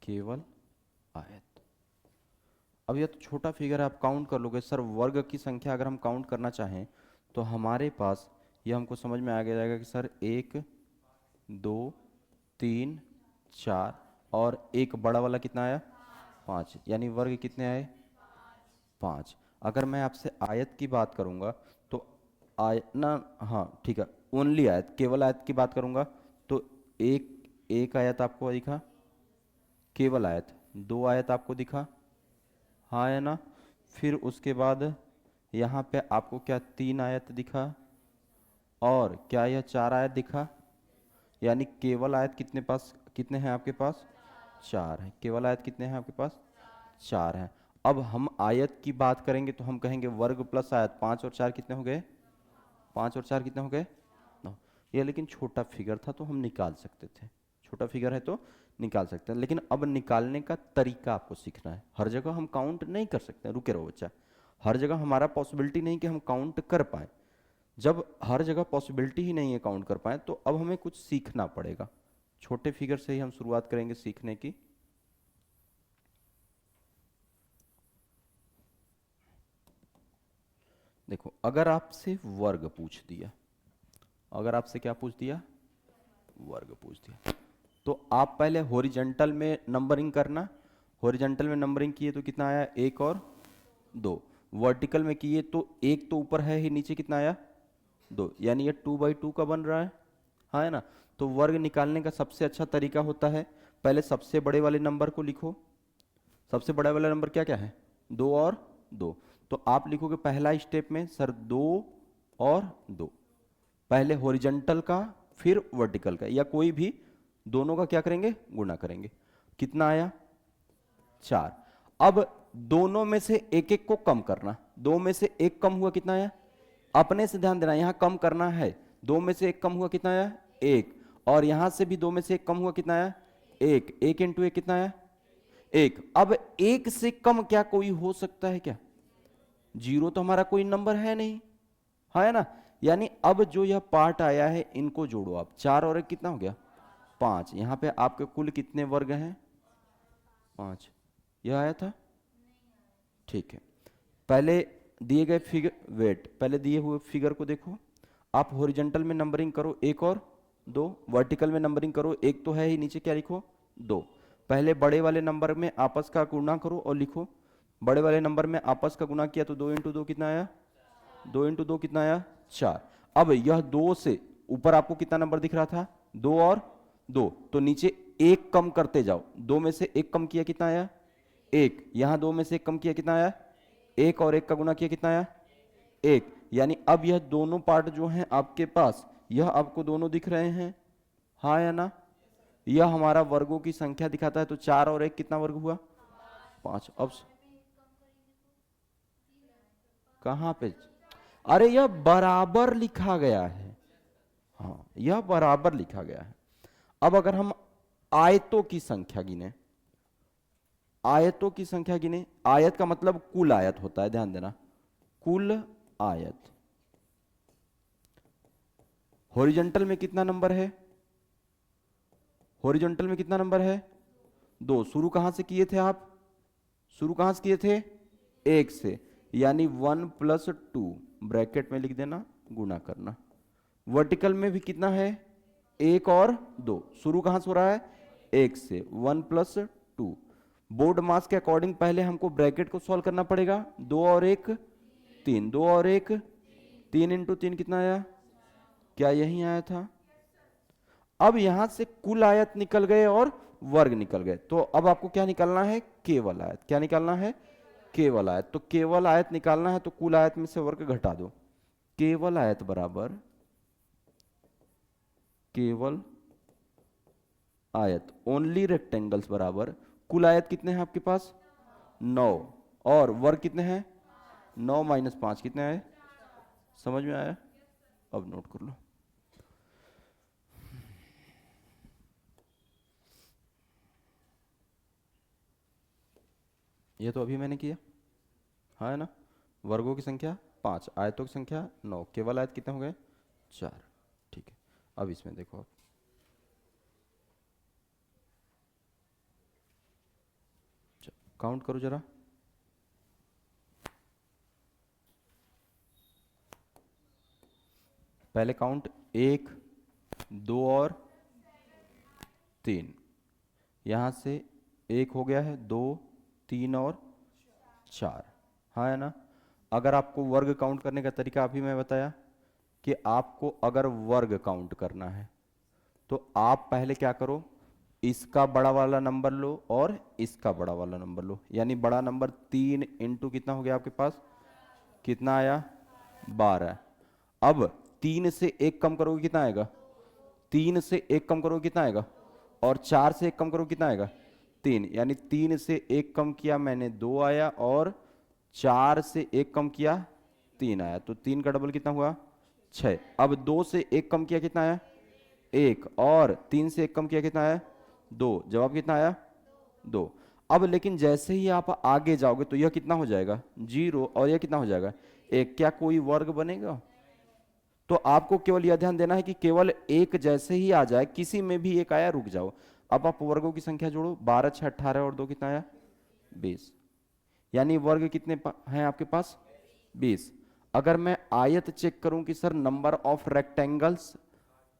केवल आयत। अब यह तो छोटा फिगर है, आप काउंट कर लोगे। सर वर्ग की संख्या अगर हम काउंट करना चाहें तो हमारे पास ये हमको समझ में आ गया जाएगा कि सर 1 2 3 4 और एक बड़ा वाला कितना आया? 5। यानी वर्ग कितने आए? 5। अगर मैं आपसे आयत की बात करूंगा तो आय ना, हाँ ठीक है, ओनली आयत, केवल आयत की बात करूंगा तो एक आयत आपको दिखा, केवल आयत, दो आयत आपको दिखा, हाँ है ना। फिर उसके बाद यहाँ पे आपको क्या तीन आयत दिखा, और क्या यह चार आयत दिखा, यानी केवल आयत कितने पास, कितने हैं आपके पास, चार है। केवल आयत कितने हैं आपके पास, चार हैं। अब हम आयत की बात करेंगे तो हम कहेंगे वर्ग प्लस आयत, पाँच और चार कितने हो गए, पाँच और चार कितने हो गए, नौ। ये लेकिन छोटा फिगर था तो हम निकाल सकते थे, छोटा फिगर है तो निकाल सकते हैं, लेकिन अब निकालने का तरीका आपको सीखना है। हर जगह हम काउंट नहीं कर सकते, रुके रहो बच्चा, हर जगह हमारा पॉसिबिलिटी नहीं कि हम काउंट कर पाए। जब हर जगह पॉसिबिलिटी ही नहीं है काउंट कर पाए, तो अब हमें कुछ सीखना पड़ेगा। छोटे फिगर से ही हम शुरुआत करेंगे सीखने की। देखो, अगर आपसे वर्ग पूछ दिया, अगर आपसे क्या पूछ दिया, वर्ग पूछ दिया, तो आप पहले हॉरिजॉन्टल में नंबरिंग करना। हॉरिजॉन्टल में नंबरिंग किए तो कितना आया, एक और दो। वर्टिकल में किए तो एक तो ऊपर है ही, नीचे कितना आया, दो, यानी ये 2/2 का बन रहा है, हाँ है ना। तो वर्ग निकालने का सबसे अच्छा तरीका होता है, पहले सबसे बड़े वाले नंबर को लिखो। सबसे बड़ा वाला नंबर क्या क्या है, दो और दो। तो आप लिखोगे पहला स्टेप में सर दो और दो, पहले हॉरिजॉन्टल का फिर वर्टिकल का, या कोई भी दोनों का क्या करेंगे, गुणा करेंगे। कितना आया, चार। अब दोनों में से एक एक को कम करना, दो में से एक कम हुआ कितना आया, अपने से ध्यान देना, यहां कम करना है। दो में से एक कम हुआ कितना आया, एक। और यहां से भी दो में से एक कम हुआ कितना आया, एक। एक इंटू एक कितना आया, एक। अब एक से कम क्या कोई हो सकता है क्या, जीरो तो हमारा कोई नंबर है नहीं, है ना। यानी अब जो यह पार्ट आया है इनको जोड़ो आप, चार और एक कितना हो गया, पांच। यहां पे आपके कुल कितने वर्ग हैं, पांच। यह आया था, ठीक है। पहले दिए गए फिगर, वेट, पहले दिए हुए फिगर को देखो। आप हॉरिजॉन्टल में नंबरिंग करो एक और दो, वर्टिकल में नंबरिंग करो, एक तो है ही, नीचे क्या लिखो, दो। पहले बड़े वाले नंबर में आपस का गुणा करो और लिखो, बड़े वाले नंबर में आपस का गुणा किया तो दो इंटू दो कितना आया, दो इंटू दो कितना आया, चार। अब यह दो से ऊपर आपको कितना नंबर दिख रहा था, दो और दो, तो नीचे एक कम करते जाओ, दो में से एक कम किया कितना आया, एक। यहां दो में से एक कम किया कितना आया, एक। और एक का गुणा किया कितना आया, एक। यानी अब यह दोनों पार्ट जो हैं आपके पास, यह आपको दोनों दिख रहे हैं, हाँ या ना। यह हमारा वर्गों की संख्या दिखाता है, तो चार और एक कितना वर्ग हुआ, पांच। अब कहां पे, अरे यह बराबर लिखा गया है, हाँ यह बराबर लिखा गया है। अब अगर हम आयतों की संख्या गिने, आयतों की संख्या गिने, आयत का मतलब कुल आयत होता है, ध्यान देना, कुल आयत। हॉरिजॉन्टल में कितना नंबर है, हॉरिजॉन्टल में कितना नंबर है, दो। शुरू कहां से किए थे आप, शुरू कहां से किए थे, एक से, यानी 1+2 ब्रैकेट में लिख देना, गुणा करना। वर्टिकल में भी कितना है, एक और दो। शुरू कहां से हो रहा है, एक से, 1+2। बोर्ड मास के अकॉर्डिंग पहले हमको ब्रैकेट को सॉल्व करना पड़ेगा, दो और एक तीन, दो और एक तीन, इंटू तीन कितना आया, क्या यही आया था। अब यहां से कुल आयत निकल गए और वर्ग निकल गए, तो अब आपको क्या निकालना है, केवल आयत। क्या निकालना है, केवल आयत। तो केवल आयत निकालना है तो कुल आयत में से वर्ग घटा दो, केवल आयत बराबर केवल आयत, ओनली रेक्टेंगल्स बराबर कुल आयत कितने हैं आपके पास, नौ। और वर्ग कितने हैं, नौ माइनस पांच कितने आए, समझ में आया। अब नोट कर लो, ये तो अभी मैंने किया, हाँ है ना। वर्गों की संख्या पांच, आयतों की संख्या नौ, केवल आयत कितने हो गए, चार। ठीक है, अब इसमें देखो आप, काउंट करो जरा। पहले काउंट, एक, दो और तीन। यहां से एक हो गया है, दो, तीन और चार, हाँ है ना। अगर आपको वर्ग काउंट करने का तरीका अभी मैं बताया, कि आपको अगर वर्ग काउंट करना है तो आप पहले क्या करो, इसका बड़ा वाला नंबर लो और इसका बड़ा वाला नंबर लो, यानी बड़ा नंबर 3 इंटू कितना हो गया आपके पास, कितना आया 12। अब 3 से 1 कम करोगे कितना आएगा, 3 से 1 कम करोगे कितना आएगा, और 4 से 1 कम करोगे कितना आएगा 3, यानी 3 से 1 कम किया मैंने 2 आया, और 4 से 1 कम किया 3 आया, तो 3 का डबल कितना हुआ 6। अब 2 से 1 कम किया कितना आया 1, और 3 से 1 कम किया कितना आया 2, जवाब कितना आया 2। अब लेकिन जैसे ही आप आगे जाओगे तो यह कितना हो जाएगा 0, और यह कितना हो जाएगा 1, क्या कोई वर्ग बनेगा। तो आपको केवल यह ध्यान देना है कि केवल एक जैसे ही आ जाए, किसी में भी एक आया रुक जाओ। अब आप वर्गों की संख्या जोड़ो, 12 6 18 और 2 कितना आया 20, यानी वर्ग कितने हैं आपके पास 20। अगर मैं आयत चेक करूं कि सर नंबर ऑफ रेक्टेंगल्स,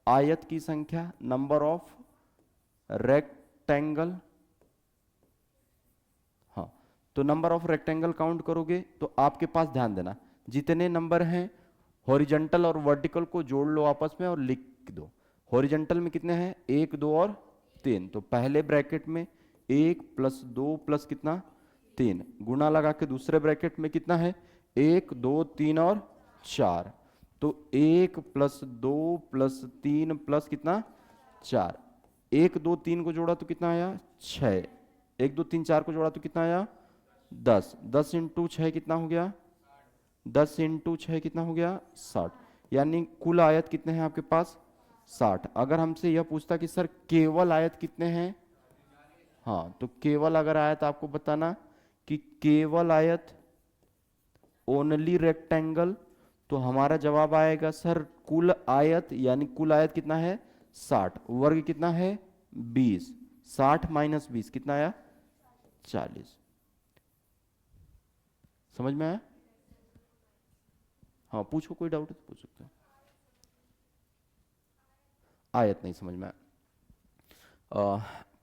आयत की संख्या, नंबर ऑफ रेक्टेंगल, हाँ, तो नंबर ऑफ रेक्टेंगल काउंट करोगे तो आपके पास, ध्यान देना, जितने नंबर हैं हॉरिजॉन्टल और वर्टिकल को जोड़ लो आपस में और लिख दो। हॉरिजॉन्टल में कितने हैं 1 2 और 3, तो पहले ब्रैकेट में 1 प्लस 2 प्लस कितना 3, गुणा लगा के दूसरे ब्रैकेट में कितना है 1 2 3 और 4, तो 1 प्लस 2 प्लस 3 प्लस कितना 4, 1 2 3 को जोड़ा तो कितना आया 6, 1 2 3 4 को जोड़ा तो कितना आया 10, 10 इंटू 6 कितना हो गया 10 इंटू 6 कितना हो गया 60, यानी कुल आयत कितने हैं आपके पास 60। अगर हमसे यह पूछता कि सर केवल आयत कितने हैं, हाँ, तो केवल अगर आयत आपको बताना कि केवल आयत, ओनली रेक्टेंगल, तो हमारा जवाब आएगा सर कुल आयत, यानी कुल आयत कितना है 60, वर्ग कितना है 20, 60 माइनस 20 कितना आया 40। समझ में आया। हाँ, पूछो, कोई डाउट है तो पूछ सकते हो। आयत नहीं समझ में आया,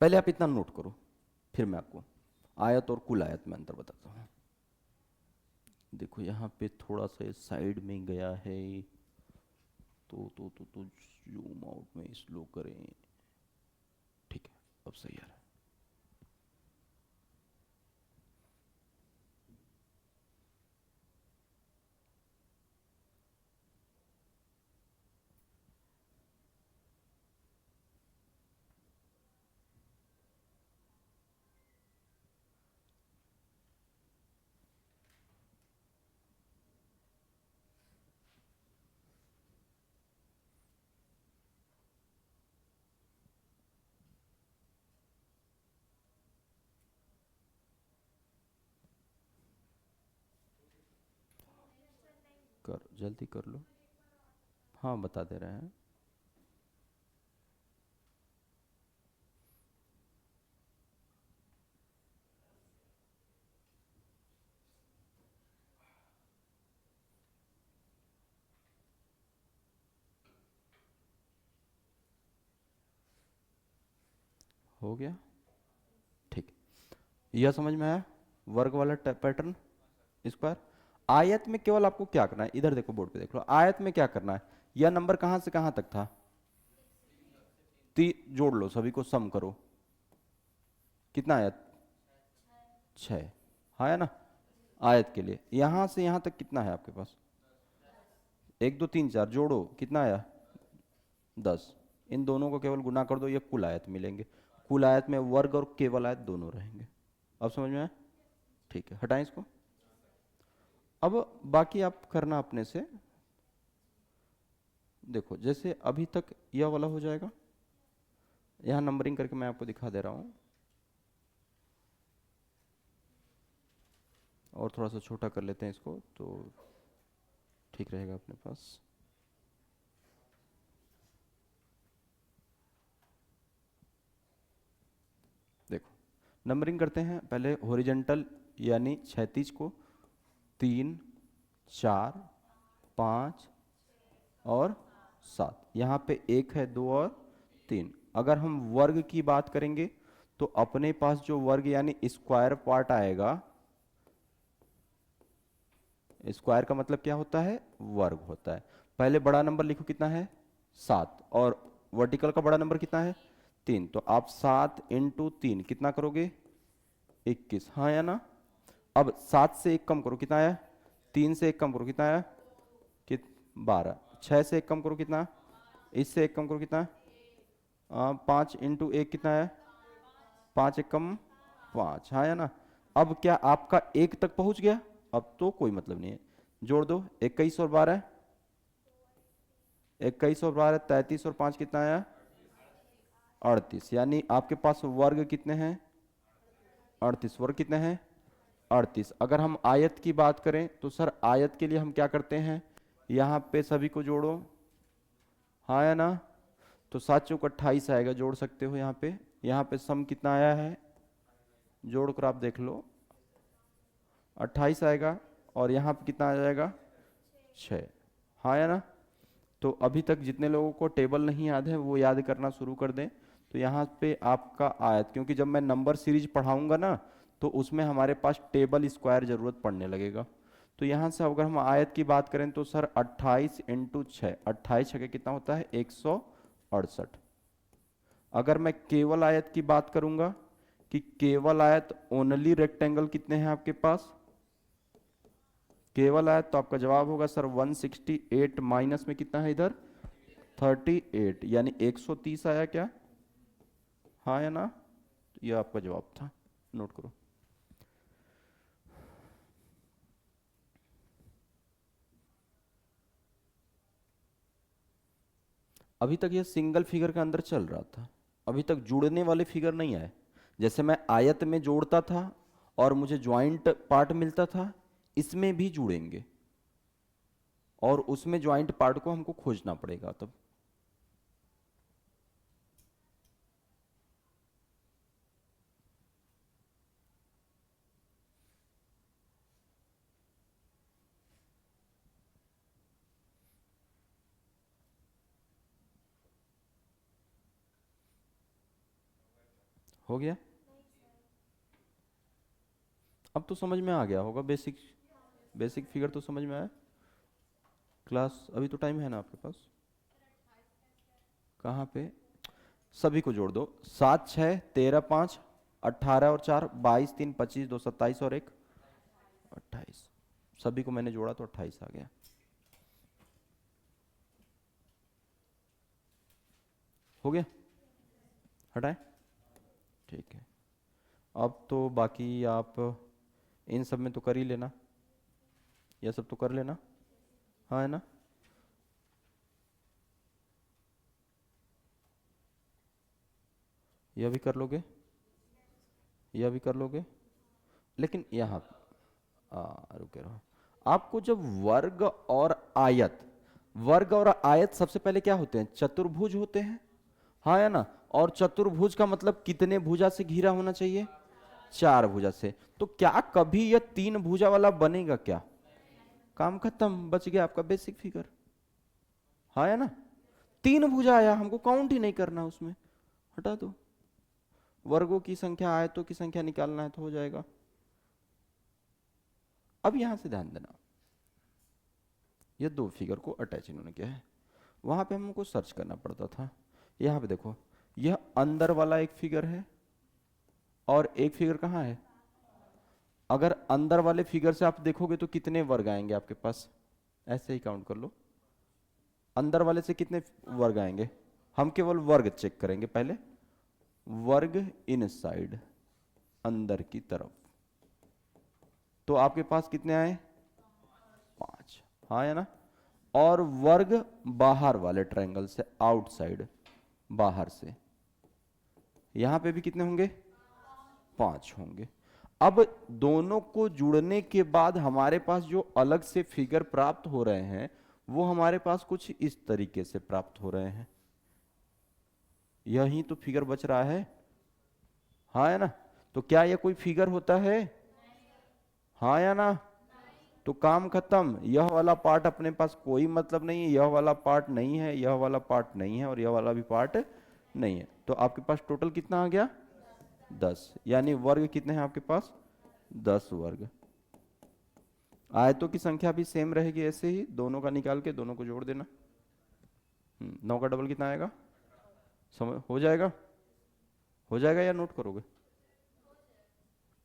पहले आप इतना नोट करो, फिर मैं आपको आयत और कुल आयत में अंतर बताता हूँ। देखो यहाँ पे थोड़ा सा साइड में गया है, तो जूम आउट में स्लो करें, ठीक है, अब सही आ रहा है। कर जल्दी कर लो, हाँ बता दे रहे हैं। हो गया, ठीक, यह समझ में आया वर्ग वाला पैटर्न। स्क्वायर, आयत में केवल आपको क्या करना है, इधर देखो बोर्ड पे देख लो, आयत में क्या करना है, यह नंबर कहां से कहां तक था, जोड़ लो सभी को, सम करो, कितना आया 6, हाँ है ना। आयत के लिए यहां से यहां तक कितना है आपके पास 1 2 3 4, जोड़ो कितना आया 10, इन दोनों को केवल गुना कर दो, ये कुल आयत मिलेंगे। कुल आयत में वर्ग और केवल आयत दोनों रहेंगे। अब समझ में आया, ठीक है, हटाएं इसको। अब बाकी आप करना अपने से, देखो जैसे अभी तक यह वाला हो जाएगा, यहां नंबरिंग करके मैं आपको दिखा दे रहा हूं, और थोड़ा सा छोटा कर लेते हैं इसको तो ठीक रहेगा अपने पास। देखो नंबरिंग करते हैं, पहले हॉरिजॉन्टल यानी क्षैतिज को 3 4 5 और 7, यहाँ पे 1 है 2 और 3। अगर हम वर्ग की बात करेंगे तो अपने पास जो वर्ग यानी स्क्वायर पार्ट आएगा, स्क्वायर का मतलब क्या होता है वर्ग होता है, पहले बड़ा नंबर लिखो, कितना है 7, और वर्टिकल का बड़ा नंबर कितना है 3, तो आप 7 इंटू 3 कितना करोगे 21, हाँ या ना। अब 7 से 1 कम करो, कितना आया 3 से 1 कम करो, कितना आया कि 12, 6 से 1 कम करो, कितना, इससे 1 कम करो, कितना 5 इंटू 1 कितना है 5 1 कम 5, हाँ या ना। अब क्या आपका 1 तक पहुंच गया, अब तो कोई मतलब नहीं है, जोड़ दो 21 और 12, 21 और 12 33, और 5 कितना आया 38, यानी आपके पास वर्ग कितने हैं 38, वर्ग कितने हैं 38। अगर हम आयत की बात करें तो सर आयत के लिए हम क्या करते हैं, यहाँ पे सभी को जोड़ो, हाँ या ना, तो 7 चौक 28 आएगा, जोड़ सकते हो यहाँ पे सम कितना आया है, जोड़कर आप देख लो 28 आएगा, और यहाँ पे कितना आ जाएगा 6, हाँ या ना। तो अभी तक जितने लोगों को टेबल नहीं याद है वो याद करना शुरू कर दें। तो यहाँ पे आपका आयत, क्योंकि जब मैं नंबर सीरीज पढ़ाऊंगा ना तो उसमें हमारे पास टेबल स्क्वायर जरूरत पड़ने लगेगा। तो यहाँ से अगर हम आयत की बात करें तो सर 28 इंटू 6, 28 छके कितना होता है 168। अगर मैं केवल आयत की बात करूंगा कि केवल आयत ओनली रेक्टेंगल कितने हैं आपके पास, केवल आयत, तो आपका जवाब होगा सर 168 माइनस में कितना है इधर 38, यानी 130 आया क्या, हाँ या ना। तो यह आपका जवाब था, नोट करो। अभी तक यह सिंगल फिगर के अंदर चल रहा था, अभी तक जुड़ने वाले फिगर नहीं आए। जैसे मैं आयत में जोड़ता था और मुझे ज्वाइंट पार्ट मिलता था, इसमें भी जुड़ेंगे, और उसमें ज्वाइंट पार्ट को हमको खोजना पड़ेगा तब। हो गया, अब तो समझ में आ गया होगा, बेसिक बेसिक फिगर तो समझ में आया। क्लास अभी तो टाइम है ना आपके पास, कहाँ पे, सभी को जोड़ दो, 7 6 13 5 18 और 4 22 3 25 2 27 और 1 28, सभी को मैंने जोड़ा तो 28 आ गया। हो गया, हटाए, ठीक है। अब तो बाकी आप इन सब में तो कर ही लेना, यह सब तो कर लेना, हाँ है ना। यह भी कर लोगे, यह भी कर लोगे, लेकिन यहाँ रुके रहो। आपको जब वर्ग और आयत, वर्ग और आयत सबसे पहले क्या होते हैं, चतुर्भुज होते हैं, हाँ या ना। और चतुर्भुज का मतलब कितने भुजा से घिरा होना चाहिए, 4 भुजा से। तो क्या कभी यह 3 भुजा वाला बनेगा क्या, काम खत्म, बच गया आपका बेसिक फिगर, हाँ या ना। 3 भुजा आया, हमको काउंट ही नहीं करना उसमें, हटा दो, वर्गों की संख्या आयतों की संख्या निकालना है तो हो जाएगा। अब यहां से ध्यान देना, ये 2 फिगर को अटैच इन्होंने किया है, वहां पे हमको सर्च करना पड़ता था। यहाँ पे देखो, यह अंदर वाला एक फिगर है और एक फिगर कहाँ है, अगर अंदर वाले फिगर से आप देखोगे तो कितने वर्ग आएंगे आपके पास, ऐसे ही काउंट कर लो, अंदर वाले से कितने वर्ग आएंगे, हम केवल वर्ग चेक करेंगे पहले, वर्ग इनसाइड, अंदर की तरफ, तो आपके पास कितने आए 5, हाँ या ना। और वर्ग बाहर वाले ट्रायंगल से, आउटसाइड, बाहर से, यहां पे भी कितने होंगे 5 होंगे। अब दोनों को जुड़ने के बाद हमारे पास जो अलग से फिगर प्राप्त हो रहे हैं वो हमारे पास कुछ इस तरीके से प्राप्त हो रहे हैं, यही तो फिगर बच रहा है, हाँ या ना। तो क्या यह कोई फिगर होता है, हाँ या ना। तो काम खत्म, यह वाला पार्ट अपने पास कोई मतलब नहीं है, यह वाला पार्ट नहीं है, यह वाला पार्ट नहीं है, और यह वाला भी पार्ट नहीं है। तो आपके पास टोटल कितना आ गया 10, यानी वर्ग कितने हैं आपके पास 10 वर्ग। आयतों की संख्या भी सेम रहेगी, ऐसे ही दोनों का निकाल के दोनों को जोड़ देना। 9 का डबल कितना आएगा? समझ हो जाएगा? हो जाएगा या नोट करोगे?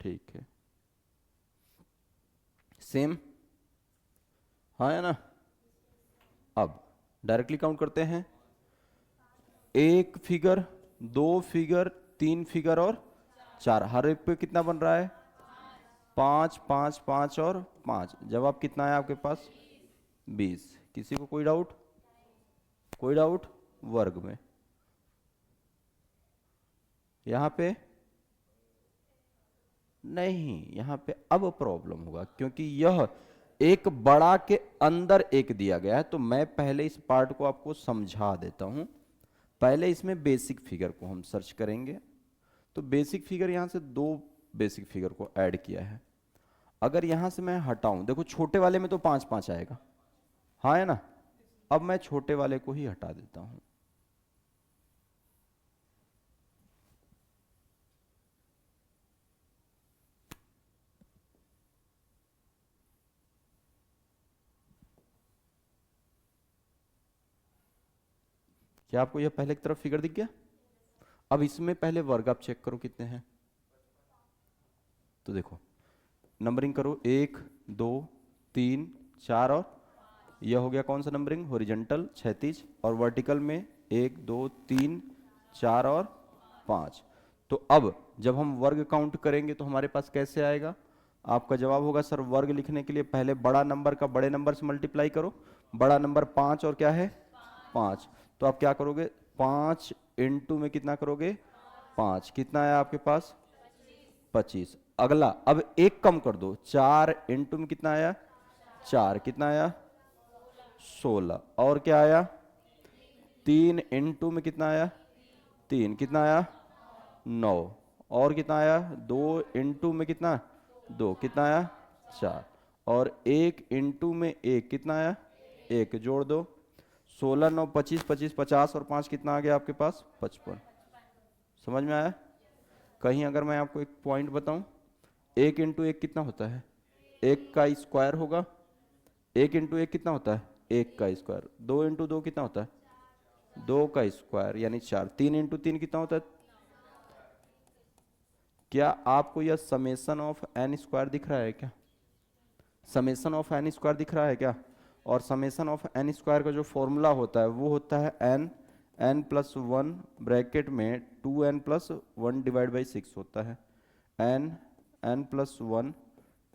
ठीक है, सेम, हाँ है ना? अब डायरेक्टली काउंट करते हैं। एक फिगर, दो फिगर, तीन फिगर और चार, हर एक पे कितना बन रहा है? 5 5 5 और 5। जवाब कितना है आपके पास? 20। किसी को कोई डाउट? कोई डाउट? वर्ग में यहां पे नहीं, यहां पे अब प्रॉब्लम होगा क्योंकि यह एक बड़ा के अंदर एक दिया गया है। तो मैं पहले इस पार्ट को आपको समझा देता हूं। पहले इसमें बेसिक फिगर को हम सर्च करेंगे। तो बेसिक फिगर यहां से दो बेसिक फिगर को ऐड किया है। अगर यहां से मैं हटाऊं, देखो छोटे वाले में तो 5 5 आएगा, हाँ है ना? अब मैं छोटे वाले को ही हटा देता हूं। क्या आपको यह पहले की तरफ फिगर दिख गया? अब इसमें पहले वर्ग आप चेक करो कितने हैं। तो देखो, नंबरिंग करो, 1 2 3 4 और यह हो गया कौन सा नंबरिंग? हॉरिजॉन्टल, क्षैतिज। और वर्टिकल में 1 2 3 4 और 5। तो अब जब हम वर्ग काउंट करेंगे तो हमारे पास कैसे आएगा? आपका जवाब होगा सर, वर्ग लिखने के लिए पहले बड़ा नंबर का बड़े नंबर से मल्टीप्लाई करो। बड़ा नंबर 5 और क्या है? 5। तो आप क्या करोगे? 5 इंटू में कितना करोगे? 5। कितना आया आपके पास? 25। अगला, अब एक कम कर दो, 4 इंटू में कितना आया? 4। कितना आया? 16। और क्या आया? 3 इंटू में कितना आया? 3। कितना आया? 9। और कितना आया? 2 इंटू में कितना? 2। कितना आया? 4। और 1 इंटू में 1 कितना आया? 1। जोड़ दो, 16 9 25, 25 50 और 5 कितना आ गया आपके पास? 55। समझ में आया? कहीं अगर मैं आपको एक पॉइंट बताऊं, 1 इंटू 1 कितना होता है? 1 का स्क्वायर होगा। 1 इंटू 1 कितना होता है? 1 का स्क्वायर। 2 इंटू 2 कितना होता है? 2 का स्क्वायर यानी 4। 3 इंटू 3 कितना होता है? क्या आपको यह समेसन ऑफ एन स्क्वायर दिख रहा है क्या? समेसन ऑफ एन स्क्वायर दिख रहा है क्या? और समेसन ऑफ एन स्क्वायर का जो फॉर्मूला होता है वो होता है n, n plus one bracket में 2n plus one divide by 6 होता है। N, n plus one,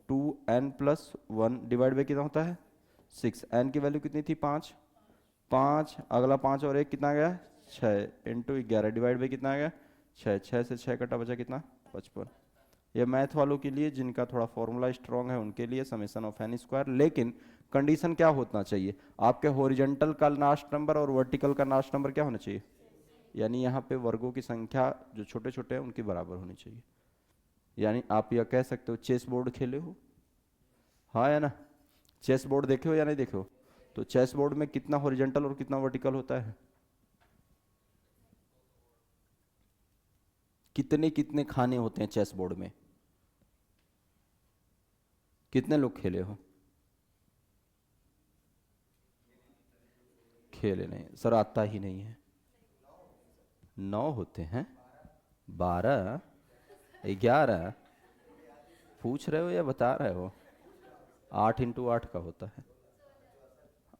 2n plus one divide by कितना होता है? 6। एन की वैल्यू कितनी थी? 5। 5, अगला 5 और 1 कितना आ गया? 6 इंटू 11 डिवाइड बाई कितना आ गया? 6। 6 से 6 कटा बचा कितना? 55। ये मैथ वालों के लिए जिनका थोड़ा फॉर्मूला स्ट्रांग है उनके लिए समेसन ऑफ एन स्क्वायर। लेकिन कंडीशन क्या होना चाहिए? आपके हॉरिजॉन्टल का लास्ट नंबर और वर्टिकल का लास्ट नंबर क्या होना चाहिए? यानी यहाँ पे वर्गों की संख्या जो छोटे छोटे हैं उनके बराबर होनी चाहिए। यानी आप यह कह सकते हो चेस बोर्ड खेले हो, हाँ या ना? चेस बोर्ड देखे हो या नहीं देखे हो? तो चेस बोर्ड में कितना हॉरिजॉन्टल और कितना वर्टिकल होता है? कितने कितने खाने होते हैं चेस बोर्ड में? कितने लोग खेले हो? खेले नहीं सर, आता ही नहीं है। 9 होते हैं? 12? 11? पूछ रहे हो या बता रहे हो? 8 इंटू 8 का होता है।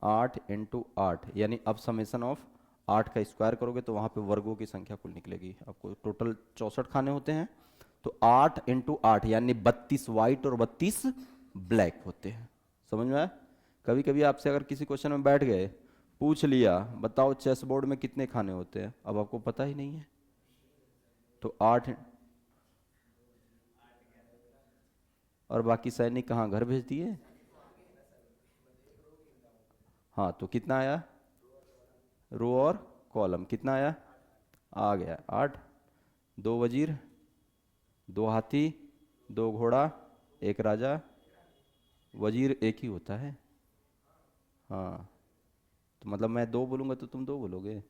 8 इंटू 8 यानी अब समेसन ऑफ 8 का स्क्वायर करोगे तो वहाँ पे वर्गों की संख्या कुल निकलेगी। आपको टोटल 64 खाने होते हैं। तो 8 इंटू 8 यानी 32 वाइट और 32 ब्लैक होते हैं। समझ में आया? कभी कभी आपसे अगर किसी क्वेश्चन में बैठ गए, पूछ लिया बताओ चेस बोर्ड में कितने खाने होते हैं, अब आपको पता ही नहीं है तो 8। और बाकी सैनिक कहाँ घर भेज दिए? हाँ, तो कितना आया? रो और कॉलम कितना आया? आ गया 8। 2 वजीर, 2 हाथी, 2 घोड़ा, 1 राजा। वजीर एक ही होता है। हाँ, तो मतलब मैं 2 बोलूंगा तो तुम 2 बोलोगे?